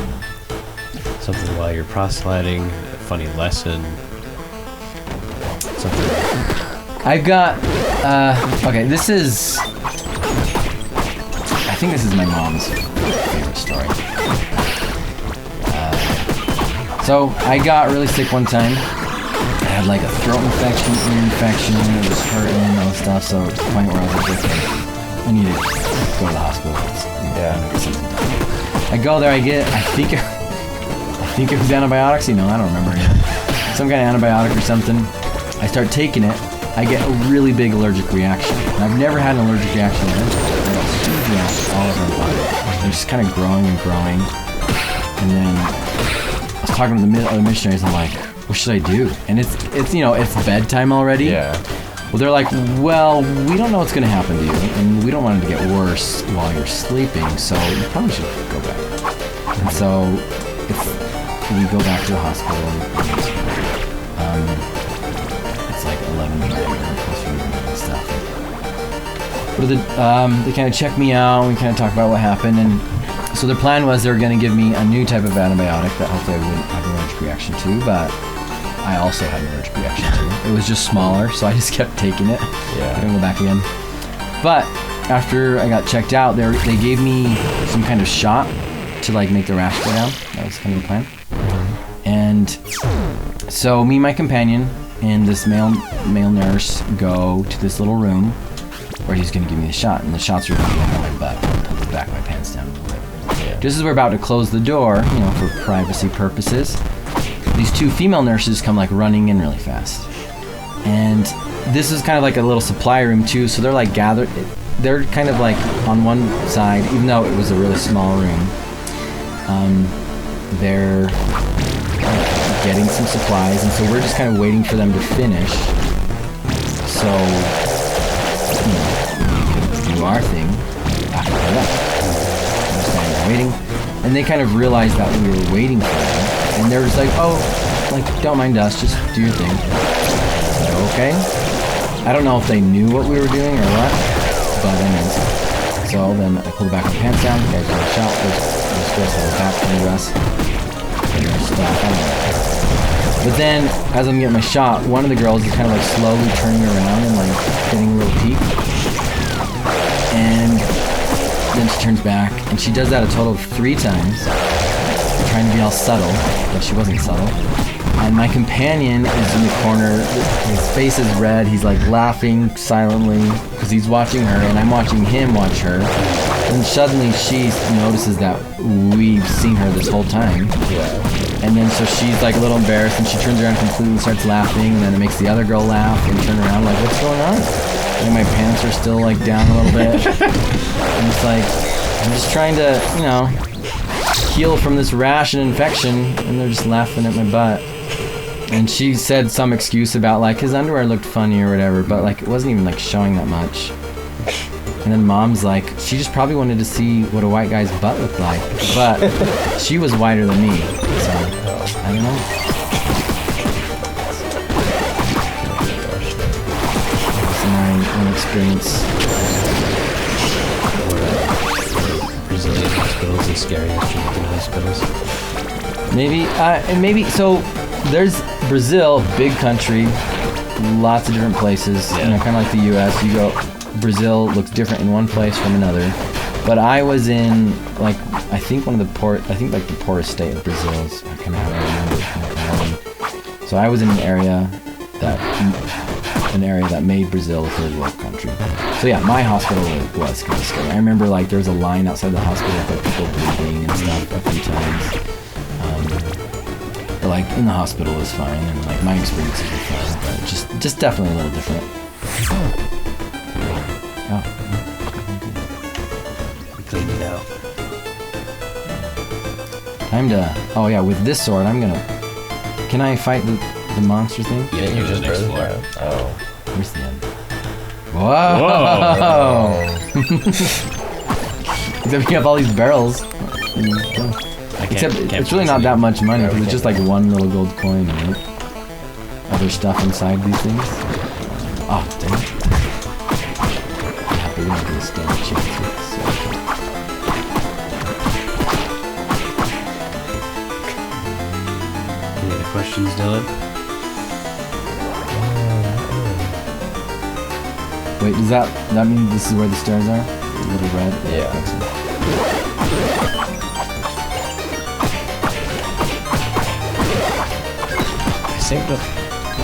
Something while you're proselyting, a funny lesson. Something. I've got, okay, this is, I think this is my mom's favorite story. So I got really sick one time. I had like a throat infection, ear infection, it was hurting and all this stuff, so to the point where I was like, okay, I need to go to the hospital. Yeah. Get something done. I go there, I think it was antibiotics, I don't remember. Some kind of antibiotic or something. I start taking it, I get a really big allergic reaction. And I've never had an allergic reaction. I got huge reactions all over my body. They're just kind of growing and growing. And then I was talking to the other missionaries, I'm like, what should I do? And it's it's bedtime already. Yeah. Well, they're like, well, we don't know what's going to happen to you, and we don't want it to get worse while you're sleeping, so you probably should go back. And so we go back to the hospital. It's like 11 p.m. and stuff. But they kind of check me out, and we kind of talk about what happened, and so their plan was they were going to give me a new type of antibiotic that hopefully I wouldn't have an allergic reaction to, but I also had an allergic reaction to. It was just smaller, so I just kept taking it. Yeah. I'm gonna go back again. But after I got checked out, they gave me some kind of shot to like make the rash go down. That was kind of the plan. And so me and my companion and this male nurse go to this little room where he's gonna give me the shot, and the shots are gonna be like on my butt. I'll pull the back of my pants down a little bit. Yeah. Just as we're about to close the door, for privacy purposes, these two female nurses come like running in really fast. And this is kind of like a little supply room too, so they're like gathered, they're kind of like on one side, even though it was a really small room, they're getting some supplies, and so we're just kind of waiting for them to finish, so we can do our thing after they're done. We're standing there waiting, and they kind of realized that we were waiting for them. And they were just like, oh, like, don't mind us, just do your thing. I said, okay. I don't know if they knew what we were doing or what, but anyways. So then I pulled the back of my pants down, guys got a shot, those girls had a back from the rest. But then, as I'm getting my shot, one of the girls is kind of like slowly turning around and like getting a little peek. And then she turns back, and she does that a total of 3 times. Trying to be all subtle, but she wasn't subtle. And my companion is in the corner, his face is red, he's like laughing silently because he's watching her, and I'm watching him watch her. And suddenly she notices that we've seen her this whole time. Yeah. And then so she's like a little embarrassed, and she turns around completely and starts laughing, and then it makes the other girl laugh and turn around like, what's going on? And my pants are still like down a little bit. And it's like, I'm just trying to, heal from this rash and infection, and they're just laughing at my butt. And she said some excuse about like his underwear looked funny or whatever, but like it wasn't even like showing that much. And then mom's like, she just probably wanted to see what a white guy's butt looked like, but she was whiter than me, so I don't know. That's my own experience. Brazilian hospitals and scariest Jamaican hospitals. Maybe, so there's Brazil, big country, lots of different places, kind of like the US. You go, Brazil looks different in one place from another. But I was in, like, I think the poorest state of Brazil is kind of how I remember it. So I was in an area that made Brazil a third world country. So yeah, my hospital was kind of scary. I remember like there was a line outside the hospital with like, people bleeding and stuff a few times. But like in the hospital was fine, and like my experiences were fine, but just definitely a little different. Oh. We cleaned it out. Time to. Oh yeah, with this sword, can I fight the monster thing? Yeah, you're just next floor. Oh. Where's the end? Whoa! Except you have all these barrels. Except it's really not that much money because it's just like one little gold coin, right? Other stuff inside these things. Oh, dang it. Yeah, but we don't get a stand chance with this. Any other questions, Dylan? Wait, does that mean this is where the stairs are? The little red? Yeah. I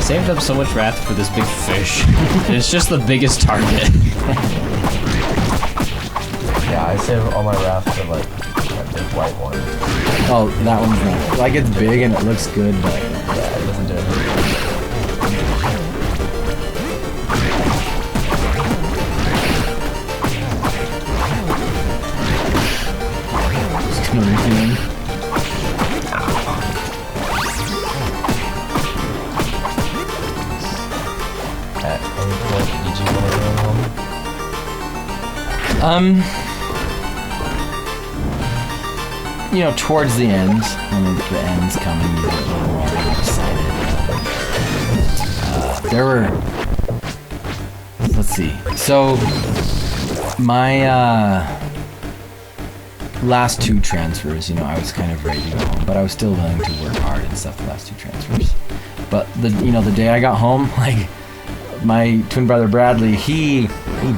saved up so much wrath for this big fish. And it's just the biggest target. I save all my rafts for like that big white one. Oh, that one's not. Like it's big and it looks good, but Yeah, it doesn't do anything. just gonna reach in. At any point, did you want to go home? You know, towards the end, when the end's coming, you get a little more excited. There were, let's see. So, my last 2 transfers, you know, I was kind of ready to go home, but I was still willing to work hard and stuff the last 2 transfers. But the day I got home, like my twin brother Bradley, he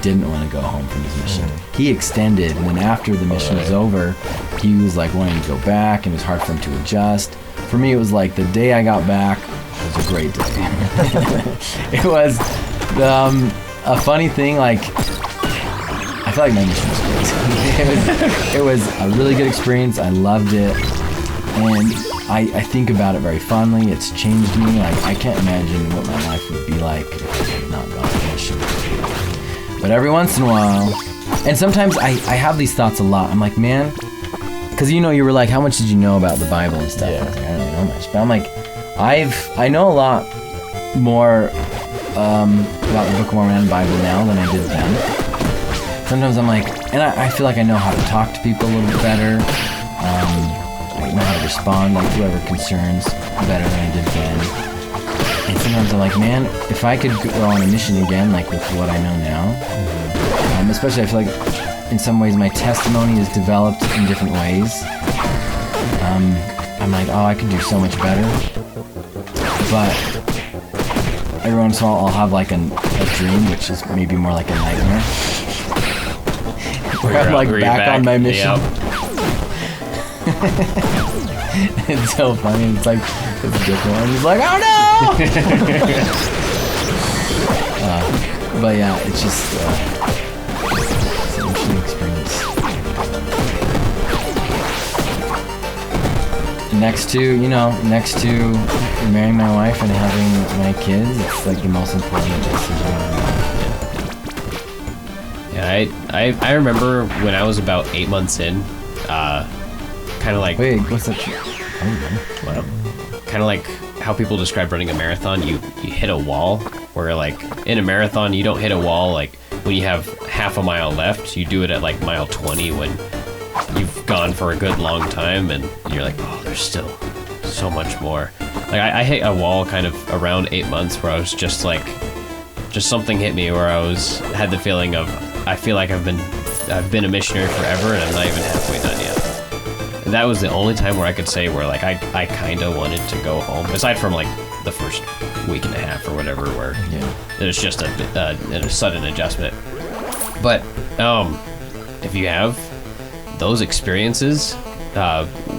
didn't want to go home from his mission. He extended, and then after the mission was over, he was like wanting to go back, and it was hard for him to adjust. For me, it was like the day I got back was a great day. It was a funny thing, like I feel like my mission was great. It was a really good experience. I loved it, and I think about it very fondly. It's changed me. Like I can't imagine what my life would be like if I had not gone on a mission. But every once in a while, and sometimes I have these thoughts a lot. I'm like, man, because you were like, how much did you know about the Bible and stuff? Yeah. I was like, I don't really know much. But I'm like, I know a lot more about the Book of Mormon and Bible now than I did then. Sometimes I'm like, and I feel like I know how to talk to people a little bit better. I know how to respond, like whoever concerns better than I did then. And sometimes I'm like, man, if I could go on a mission again, like with what I know now, especially I feel like in some ways my testimony is developed in different ways. I'm like, oh, I could do so much better. But every once in a while I'll have like a dream, which is maybe more like a nightmare. Where I'm like back on my mission. It's so funny. It's like it's a different one. He's like, oh no! But yeah, it's just it's an interesting experience. Next to marrying my wife and having my kids, it's like the most important decision of my life. Yeah, I remember when I was about 8 months in, kind of like... Wait, what's that? Well, kind of like how people describe running a marathon. You hit a wall, where like in a marathon you don't hit a wall like when you have half a mile left. You do it at like mile 20 when you've gone for a good long time and you're like, oh, there's still so much more. Like I hit a wall kind of around 8 months where I was just like, something hit me where I had the feeling of, I feel like I've been a missionary forever and I'm not even halfway done yet. And that was the only time where I could say where like I kind of wanted to go home, aside from like the first week and a half or whatever, where it was just a sudden adjustment. But if you have those experiences,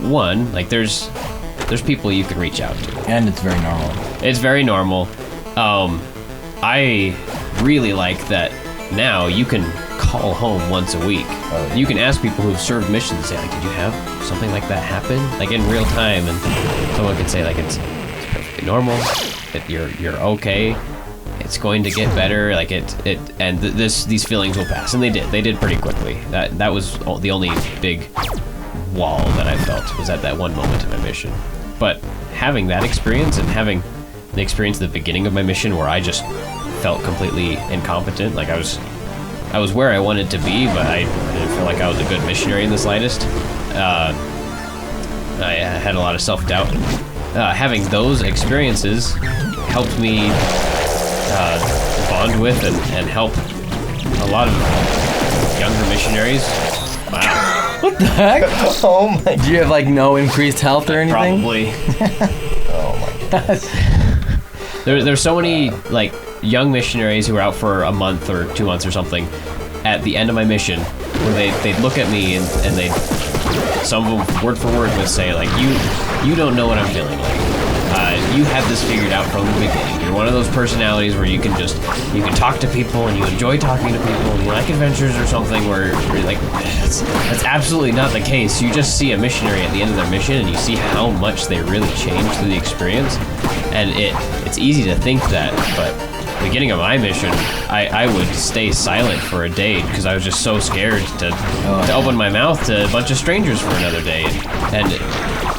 one, like there's people you can reach out to, And it's very normal. It's very normal. I really like that now you can call home once a week. You can ask people who've served missions, say like, did you have something like that happen, like in real time, and someone can say like it's perfectly normal, you're okay, it's going to get better, like these feelings will pass, and they did pretty quickly. That was the only big wall that I felt was at that one moment in my mission. But having that experience and having the experience at the beginning of my mission where I just felt completely incompetent, like I was where I wanted to be, but I didn't feel like I was a good missionary in the slightest. I had a lot of self-doubt. Having those experiences helped me bond with and help a lot of younger missionaries. Wow. What the heck? Oh my Do you have like no increased health or anything? Probably. Oh my goodness. There's so many like young missionaries who were out for a month or 2 months or something at the end of my mission, where they'd look at me and some of them word for word would say like, you don't know what I'm feeling like. you have this figured out from the beginning. You're one of those personalities where you can talk to people and you enjoy talking to people and you like adventures or something where you're like, that's absolutely not the case. You just see a missionary at the end of their mission and you see how much they really change through the experience. And it's easy to think that, but beginning of my mission, I would stay silent for a day because I was just so scared to open my mouth to a bunch of strangers for another day. And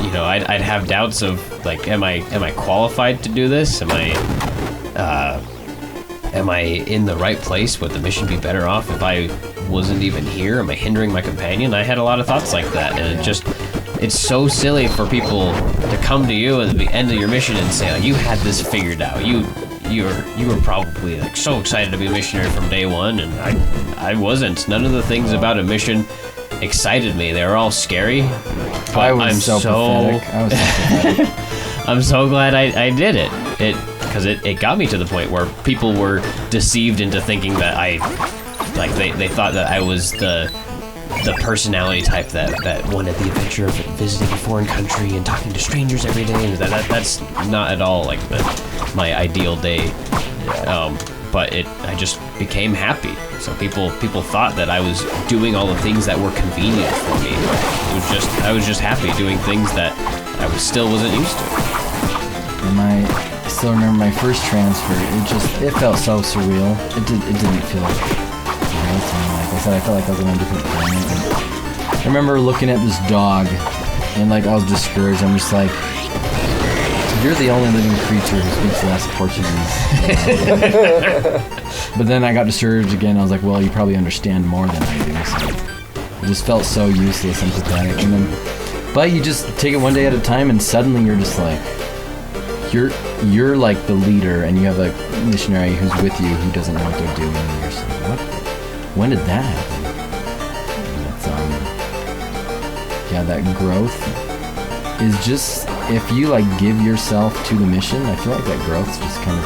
you know, I'd have doubts of like, am I qualified to do this? Am I in the right place? Would the mission be better off if I wasn't even here? Am I hindering my companion? I had a lot of thoughts like that, and it's so silly for people to come to you at the end of your mission and say, like, you had this figured out. You were probably like so excited to be a missionary from day one, and I wasn't. None of the things about a mission excited me. They were all scary. But I was so pathetic. I'm so glad I did it. Because it got me to the point where people were deceived into thinking that they thought that I was the personality type that wanted the adventure of visiting a foreign country and talking to strangers every day, and that's not at all like my ideal day. But I just became happy. So people thought that I was doing all the things that were convenient for me. I was just happy doing things that I still wasn't used to. And I still remember my first transfer. It felt so surreal. It didn't feel right to me. Like I said, I felt like I was on a different planet. I remember looking at this dog, and like I was discouraged. I'm just like, you're the only living creature who speaks less Portuguese. But then I got discouraged again. I was like, well, you probably understand more than I do. So it just felt so useless and pathetic. But you just take it one day at a time, and suddenly you're just like, you're like the leader, and you have a missionary who's with you who doesn't know what they're doing. And you're just like, what? When did that happen? And that growth is just, if you like give yourself to the mission, I feel like that growth's just kind of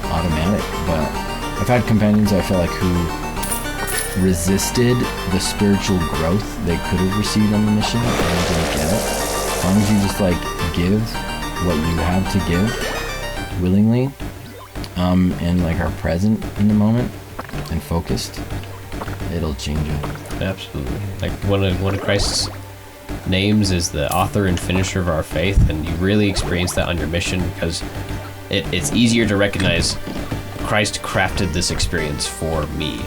automatic. But I've had companions I feel like who resisted the spiritual growth they could have received on the mission and didn't get it. As long as you just like give what you have to give willingly, and like are present in the moment and focused, it'll change it. Absolutely. Like one of Christ's names is the author and finisher of our faith, and you really experience that on your mission because it's easier to recognize Christ crafted this experience for me.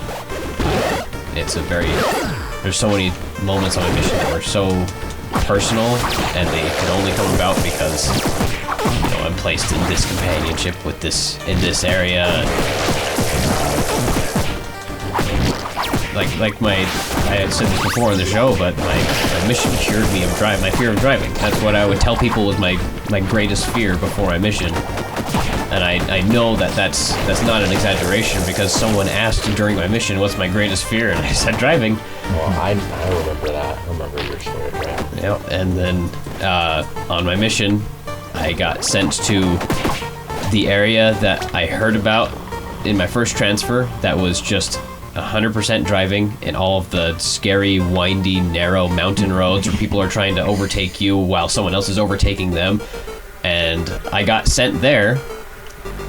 There's so many moments on my mission that were so personal, and they could only come about because I'm placed in this companionship with this in this area. Like I had said this before on the show, but my mission cured me of my fear of driving. That's what I would tell people was my greatest fear before my mission. And I know that's not an exaggeration because someone asked during my mission, what's my greatest fear? And I said driving. Well, I remember that. I remember your story, right? Yeah, and then on my mission, I got sent to the area that I heard about in my first transfer that was just 100% driving in all of the scary, windy, narrow mountain roads where people are trying to overtake you while someone else is overtaking them. And I got sent there,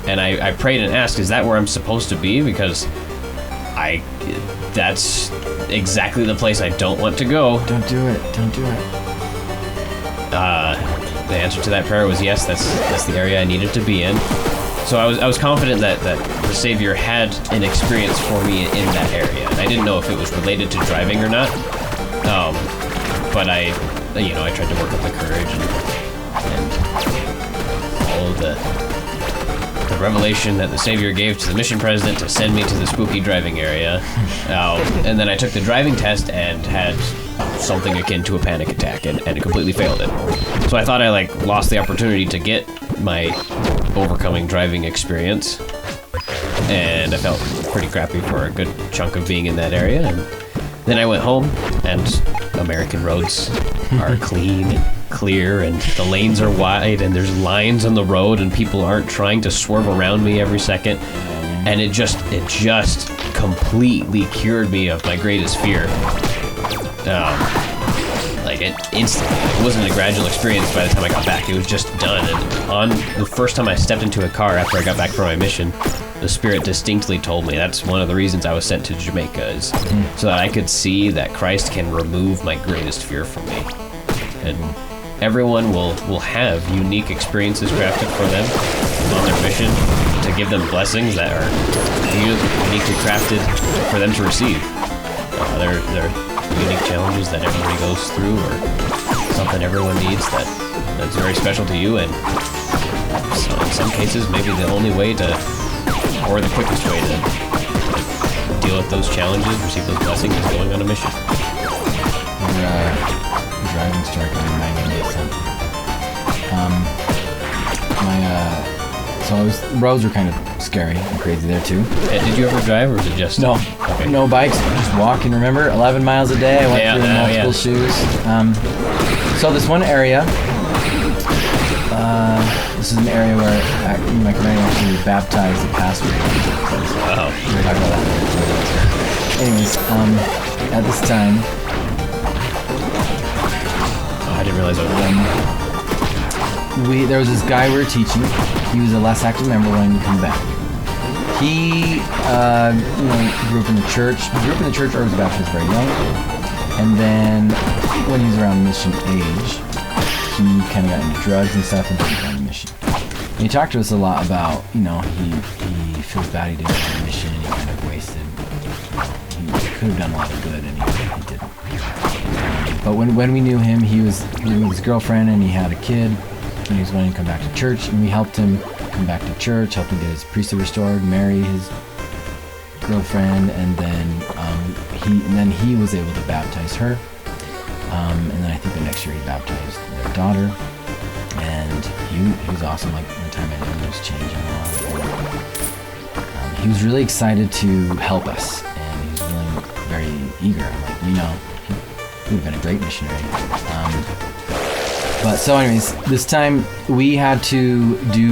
and I prayed and asked, is that where I'm supposed to be? Because that's exactly the place I don't want to go. Don't do it. Don't do it. The answer to that prayer was yes, that's the area I needed to be in. So I was confident that the Savior had an experience for me in that area. And I didn't know if it was related to driving or not. But I tried to work up the courage and follow the revelation that the Savior gave to the mission president to send me to the spooky driving area. And then I took the driving test and had something akin to a panic attack and completely failed it. So I thought I lost the opportunity to get my overcoming driving experience, and I felt pretty crappy for a good chunk of being in that area. And then I went home, and American roads are clean and clear, and the lanes are wide, and there's lines on the road, and people aren't trying to swerve around me every second. And it just completely cured me of my greatest fear. it instantly. It wasn't a gradual experience by the time I got back. It was just done. And on the first time I stepped into a car after I got back from my mission, the Spirit distinctly told me that's one of the reasons I was sent to Jamaica, is so that I could see that Christ can remove my greatest fear from me. And everyone will have unique experiences crafted for them on their mission to give them blessings that are uniquely crafted for them to receive. They're unique challenges that everybody goes through, or something everyone needs that's very special to you, and so in some cases maybe the only way to, or the quickest way to deal with those challenges, receive those blessings, is going on a mission. Your driving story kind of reminded me of something. Roads were kind of scary and crazy there too. Did you ever drive, or was it just... No. Okay. No bikes, just walking, remember? 11 miles a day, I went through multiple shoes. So this one area, this is an area where my commander actually baptized the pastor. Wow. We'll talk about that later. Anyways, at this time... Oh, I didn't realize that was there was this guy we were teaching. He was a less active member when he came back. He, grew up in the church. He grew up in the church or was baptized very young. And then when he was around mission age, he kind of got into drugs and stuff and didn't go on the mission. And he talked to us a lot about, he feels bad he didn't go on the mission and he kind of wasted. He could have done a lot of good and he didn't. But when we knew him, he was with his girlfriend and he had a kid. And he was wanting to come back to church, and we helped him come back to church, helped him get his priesthood restored, marry his girlfriend, and then he was able to baptize her. And then I think the next year he baptized their daughter, and he was awesome. Like the time I knew him, he was changing a lot. He was really excited to help us, and he was really very eager. I'm like, he would have been a great missionary. But so anyways, this time we had to do,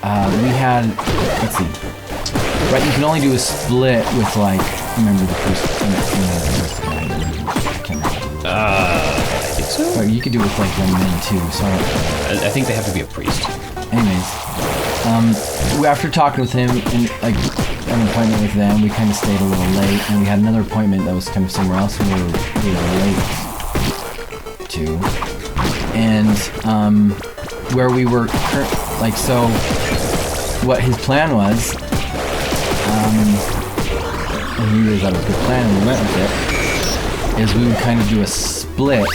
let's see, right, you can only do a split with remember the first, I can't remember. I think so. Or you could do it with 1 man too, so I think they have to be a priest. Anyways, after talking with him and an appointment with them, we kind of stayed a little late, and we had another appointment that was kind of somewhere else we were late to. And where we were, so what his plan was, and he was that was a good plan and we went with it, is we would kind of do a split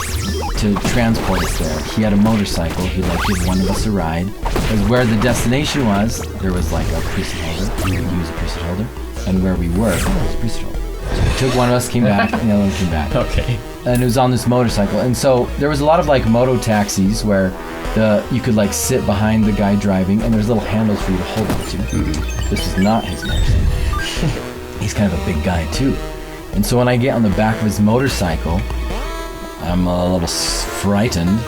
to transport us there. He had a motorcycle, he'd give one of us a ride. Because where the destination was, there was a priesthood holder, we would use a priesthood holder, and where we were, there was a priesthood holder. So we took one of us, came back, and the other one came back. Okay. And it was on this motorcycle, and so there was a lot of moto taxis where you could sit behind the guy driving, and there's little handles for you to hold on to. This is not his motorcycle. He's kind of a big guy too, and so when I get on the back of his motorcycle, I'm a little frightened,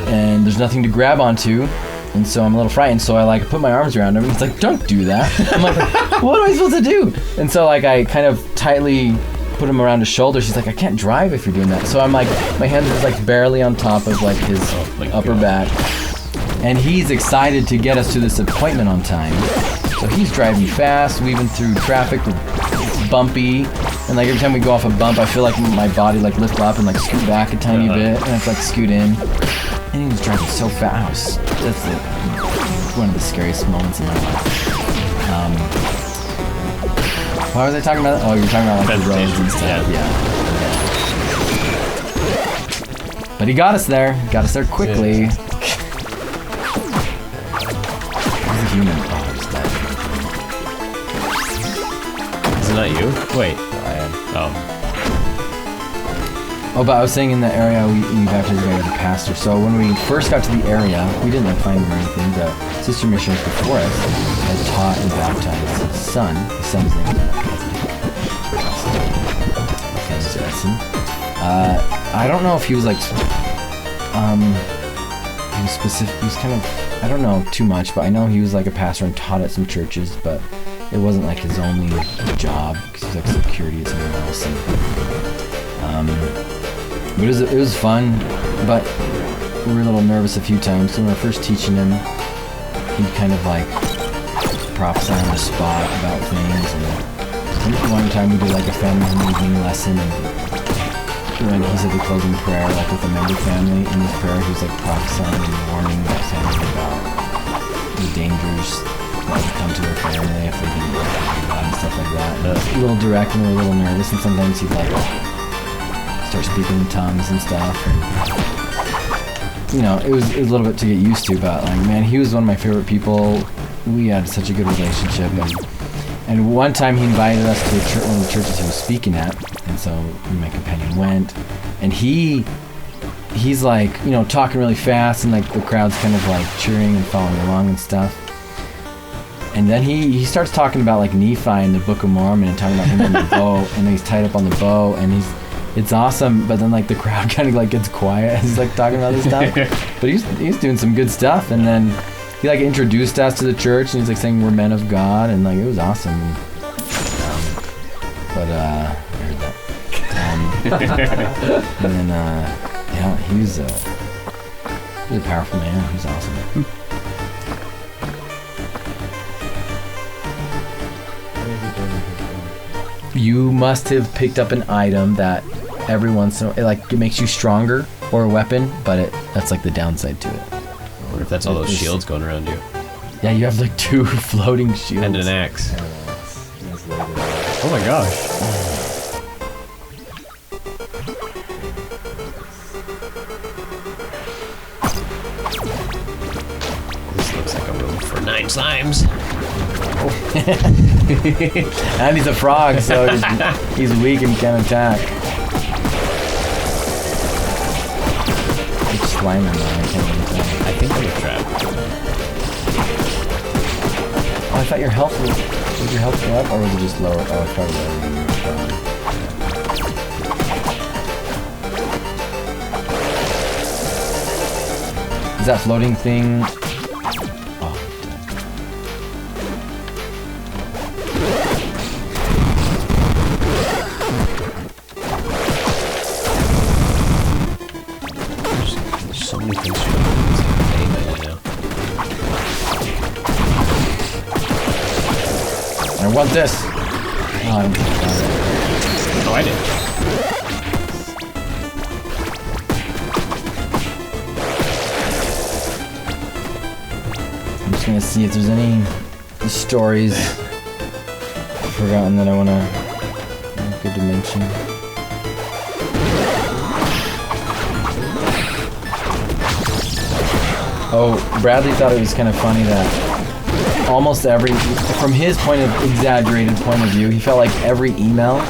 and there's nothing to grab onto, and so I'm a little frightened. So I put my arms around him, and he's like, "Don't do that." I'm like, "What am I supposed to do?" And so I kind of tightly put him around his shoulder. She's like, "I can't drive if you're doing that." So I'm my hands are barely on top of his upper back, and he's excited to get us to this appointment on time. So he's driving fast, weaving through traffic, bumpy, and every time we go off a bump, I feel my body lift up and scoot back a tiny bit, and I have to scoot in. And he was driving so fast. That's one of the scariest moments in my life. What was I talking about? Oh, you were talking about the roads and stuff. Yeah. But he got us there. Got us there quickly. He's a human. Oh, he's dead. Is it not you? Wait. I am. Oh, but I was saying in the area we baptized the pastor. So when we first got to the area, we didn't find him or anything. The sister missionaries before us had taught and baptized his son. His son's name is Edson. I don't know if he was he was specific. He was kind of, I don't know too much, but I know he was a pastor and taught at some churches, but it wasn't his only job because he was security at somewhere else. But it was fun, but we were a little nervous a few times. So when we were first teaching him, he'd kind of like prophesy on the spot about things. And one time we did like a family evening lesson, and when he said the closing prayer, like with a member family, in his prayer he was like prophesying and warning that family about the dangers that would come to their family if they didn't work with God and stuff like that. And it was a little direct and we were a little nervous, and sometimes he'd like start speaking in tongues and stuff. And, you know, it was a little bit to get used to, but like, man, he was one of my favorite people. We had such a good relationship, and one time he invited us to one of the churches he was speaking at, and so me and my companion went, and he's like, you know, talking really fast, and like the crowd's kind of like cheering and following along and stuff. And then he starts talking about like Nephi and the Book of Mormon, and talking about him on the bow, and he's tied up on the bow, and it's awesome. But then like the crowd kind of like gets quiet as he's like talking about this stuff. But he's doing some good stuff, and then he like introduced us to the church, and he's like saying we're men of God, and like it was awesome. I heard that. And then yeah, he was a powerful man. He was awesome. You must have picked up an item that every once in a while, it makes you stronger, or a weapon, but that's like the downside to it. I wonder if that's all those shields going around you. Yeah, you have like 2 floating shields. And an axe. Oh my gosh. This looks like a room for 9 slimes. And he's a frog, so he's weak and can't attack. It's slime in there, I can't even tell. I think I'm a trap. Oh, I thought your health was your health go up, or was it just lower? Oh, it's probably lower than you were. Is that floating thing? So many things to do now. I want this. Oh, I don't think I got it. Oh, I did. I'm just gonna see if there's any stories forgotten that I wanna good to mention. Oh, Bradley thought it was kind of funny that almost from his exaggerated point of view, he felt like every email,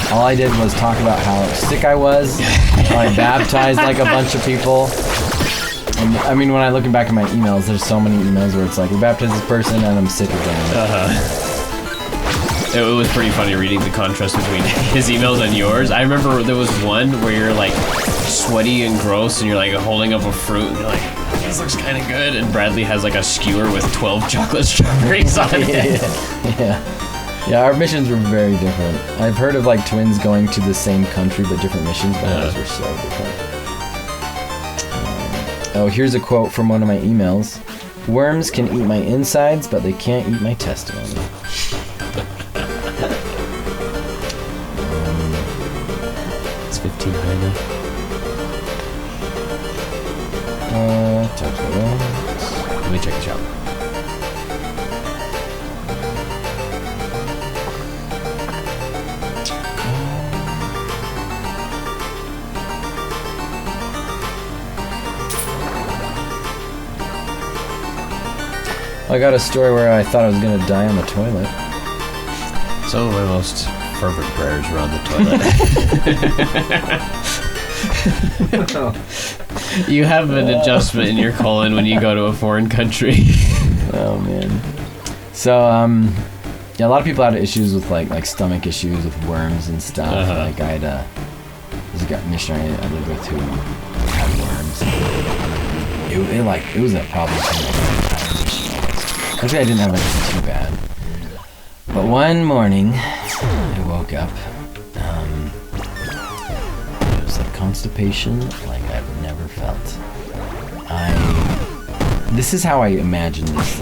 all I did was talk about how sick I was, how I baptized like a bunch of people. And I mean, when I look back at my emails, there's so many emails where it's like, we baptized this person and I'm sick again. It was pretty funny reading the contrast between his emails and yours. I remember there was one where you're like sweaty and gross, and you're like holding up a fruit, and you're like, this looks kind of good, and Bradley has like a skewer with 12 chocolate strawberries on it. Yeah, our missions were very different. I've heard of like twins going to the same country but different missions, but ours were so different. Oh, here's a quote from one of my emails. Worms can eat my insides, but they can't eat my testimony. It's 15 high enough. Let me check the shop. I got a story where I thought I was gonna die on the toilet. Some of my most fervent prayers were on the toilet. You have an adjustment in your colon when you go to a foreign country. Oh man. So yeah, a lot of people had issues with like stomach issues with worms and stuff. Like I had there's a missionary I lived with who had worms. It was a problem for me. Actually, I didn't have anything too bad. But one morning, I woke up. It was like constipation like I've never felt. This is how I imagine this.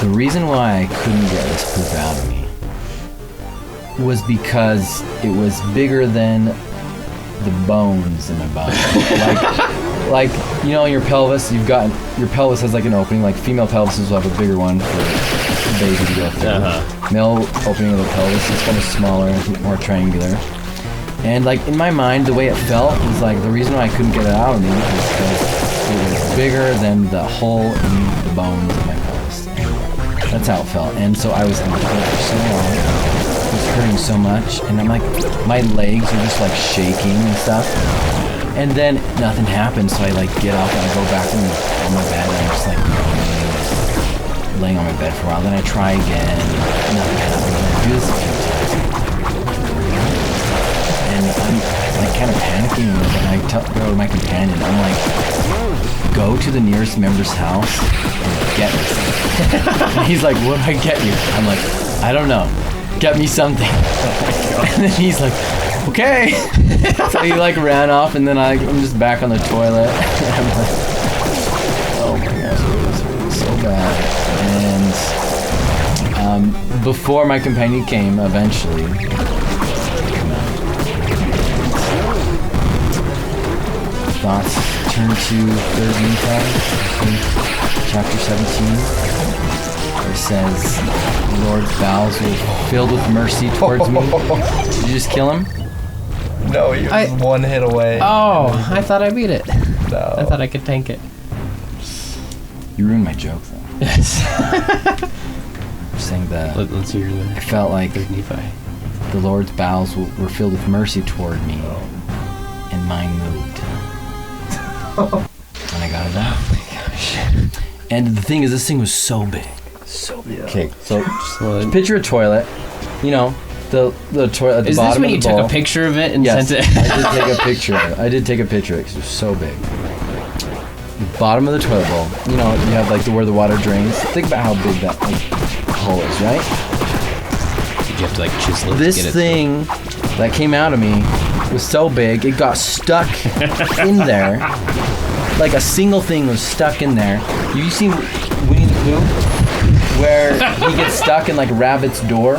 The reason why I couldn't get this poop out of me was because it was bigger than the bones in my body. like you know, your pelvis, your pelvis has like an opening. Like female pelvises will have a bigger one for the baby to go through. Male opening of the pelvis is kind of smaller, more triangular. And like in my mind, the way it felt was like the reason why I couldn't get it out of me was because it was bigger than the hole in the bones of my pelvis. And that's how it felt. And so I was in the toilet for so long. It was hurting so much, and I'm like, my legs are just like shaking and stuff. And then nothing happened, so I like get up and I go back on my bed, and I'm just like laying on my bed for a while. Then I try again, and nothing happens. And I do this a few times. And I'm like kind of panicking a little bit, and I go to my companion, I'm like, go to the nearest member's house and get me something. And he's like, what do I get you? I'm like, I don't know. Get me something. And then he's like, okay. So he like ran off, and then I'm just back on the toilet. And I'm like, oh my gosh, it was so bad. And before my companion came, eventually, thoughts turn to 3rd tiesn'tags, chapter 17. It says, the Lord's bowels were filled with mercy towards me. Did you just kill him? No, he was one hit away. Oh, I thought I beat it. No. I thought I could tank it. You ruined my joke, though. Yes. I'm saying that Let's hear that. I felt like Nephi. the Lord's bowels were filled with mercy toward me, and mine moved. And I got it out. Oh my gosh. And the thing is, this thing was so big. So big. Okay, so Well, picture a toilet. You know, the toilet at the is bottom this when of you the took bowl. a picture of it and Yes, sent it? I did take a picture of it. I did take a picture of it because it was so big. The bottom of the toilet bowl. You know, you have like where the water drains. Think about how big that like hole is, right? Did you have to like chisel it This to get thing that came out of me was so big, it got stuck in there. Like a single thing was stuck in there. You seen Winnie the Pooh? Where he gets stuck in like Rabbit's door?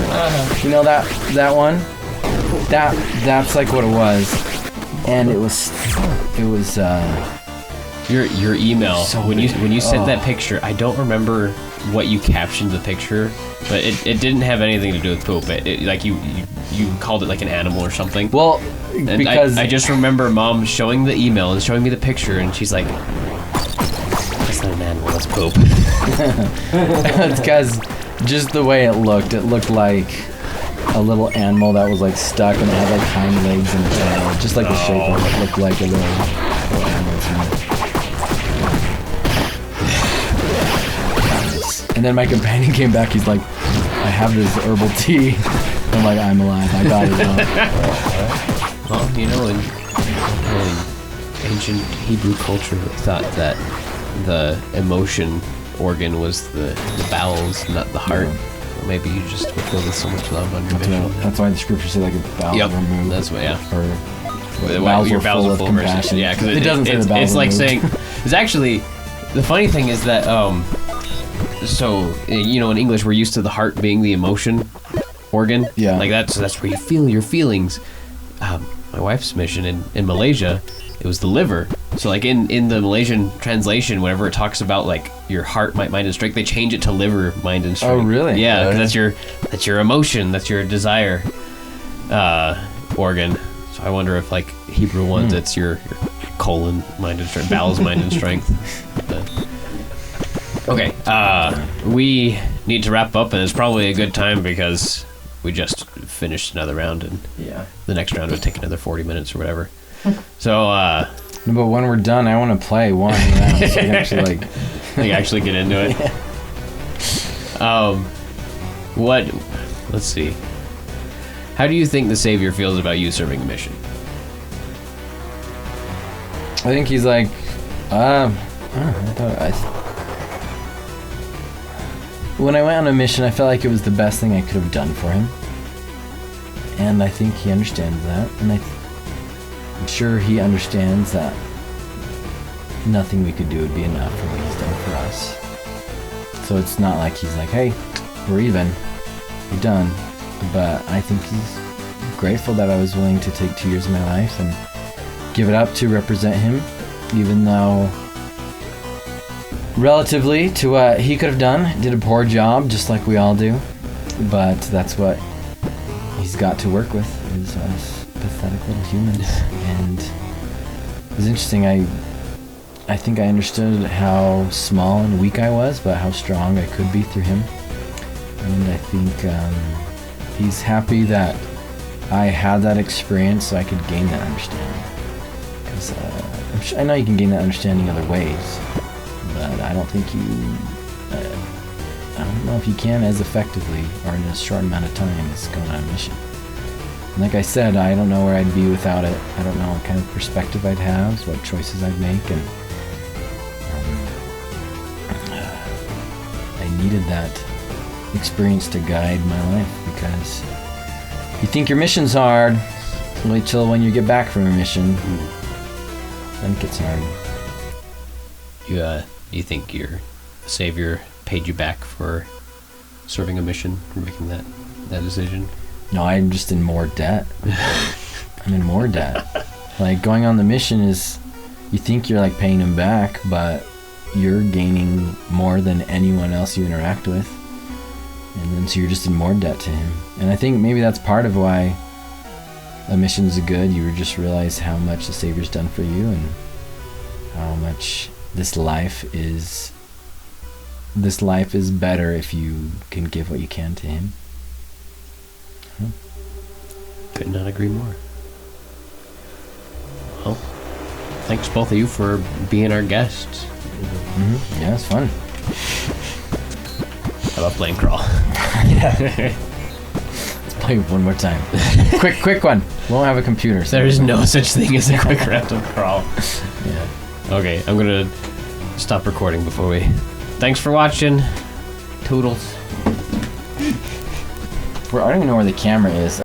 You know that one? That's like what it was. And it was your email So when big. you sent that picture. I don't remember what you captioned the picture, but it didn't have anything to do with poop. It like you called it like an animal or something. well, And because I just remember Mom showing the email and showing me the picture, and she's like, "That's not an animal. That's poop." it's because just the way it looked like a little animal that was like stuck and it had like hind legs and tail. Just like the shape of it looked like a little animal to me. And then my companion came back, he's like, I have this herbal tea. I'm like, I'm alive, I got it now. Well, you know, in ancient Hebrew culture, they thought that the emotion organ was the bowels, not the heart. Or maybe you just were filled with so much love on your mission. That's why the scriptures say like the bowels Yep, were moved. that's what, yeah. Or Your bowels are full of mercy. compassion. Yeah, because it doesn't say the bowels it's were like moved. saying, it's actually, the funny thing is that, so, you know, in English, we're used to the heart being the emotion organ. Yeah. Like that's where you feel your feelings. My wife's mission in Malaysia, it was the liver. So like in the Malaysian translation, whenever it talks about like your heart, mind, and strength, they change it to liver, mind, and strength. Oh, really? Yeah, because that's your emotion, that's your desire organ. So I wonder if like Hebrew ones, it's your colon, mind, and strength, bowels, mind, and strength. Okay, we need to wrap up, and it's probably a good time because we just finished another round, and the next round would take another 40 minutes or whatever. So, No, but when we're done, I want to play one round so I can actually like actually get into it. Let's see. How do you think the Savior feels about you serving a mission? I think he's like, when I went on a mission, I felt like it was the best thing I could have done for him. And I think he understands that, and I'm sure he understands that nothing we could do would be enough for what he's done for us. So it's not like he's like, hey, we're even, we're done. But I think he's grateful that I was willing to take 2 years of my life and give it up to represent him, even though relatively to what he could have done, did a poor job, just like we all do. But that's what he's got to work with, is us pathetic little humans. And it was interesting. I think I understood how small and weak I was, but how strong I could be through him. And I think he's happy that I had that experience so I could gain that understanding. Because I know you can gain that understanding other ways, but I don't think I don't know if you can as effectively or in a short amount of time as going on a mission. And like I said, I don't know where I'd be without it. I don't know what kind of perspective I'd have, what choices I'd make, and I needed that experience to guide my life, because you think your mission's hard, wait till when you get back from a mission, then it gets hard. You think your savior paid you back for serving a mission, for making that decision? No, I'm just in more debt. I'm in more debt. Like, going on the mission is, you think you're like paying him back, but you're gaining more than anyone else you interact with. And then so you're just in more debt to him. And I think maybe that's part of why a mission's good. You just realize how much the Savior's done for you, and how much this life is better if you can give what you can to him. Could not agree more. Well, thanks both of you for being our guests. Mm-hmm. Yeah, it's fun. I love playing Crawl. Let's play one more time. quick one. We won't have a computer. So there is no such thing as a quick round of Crawl. Yeah. Okay, I'm gonna stop recording before we... Thanks for watching. Toodles. I don't even know where the camera is.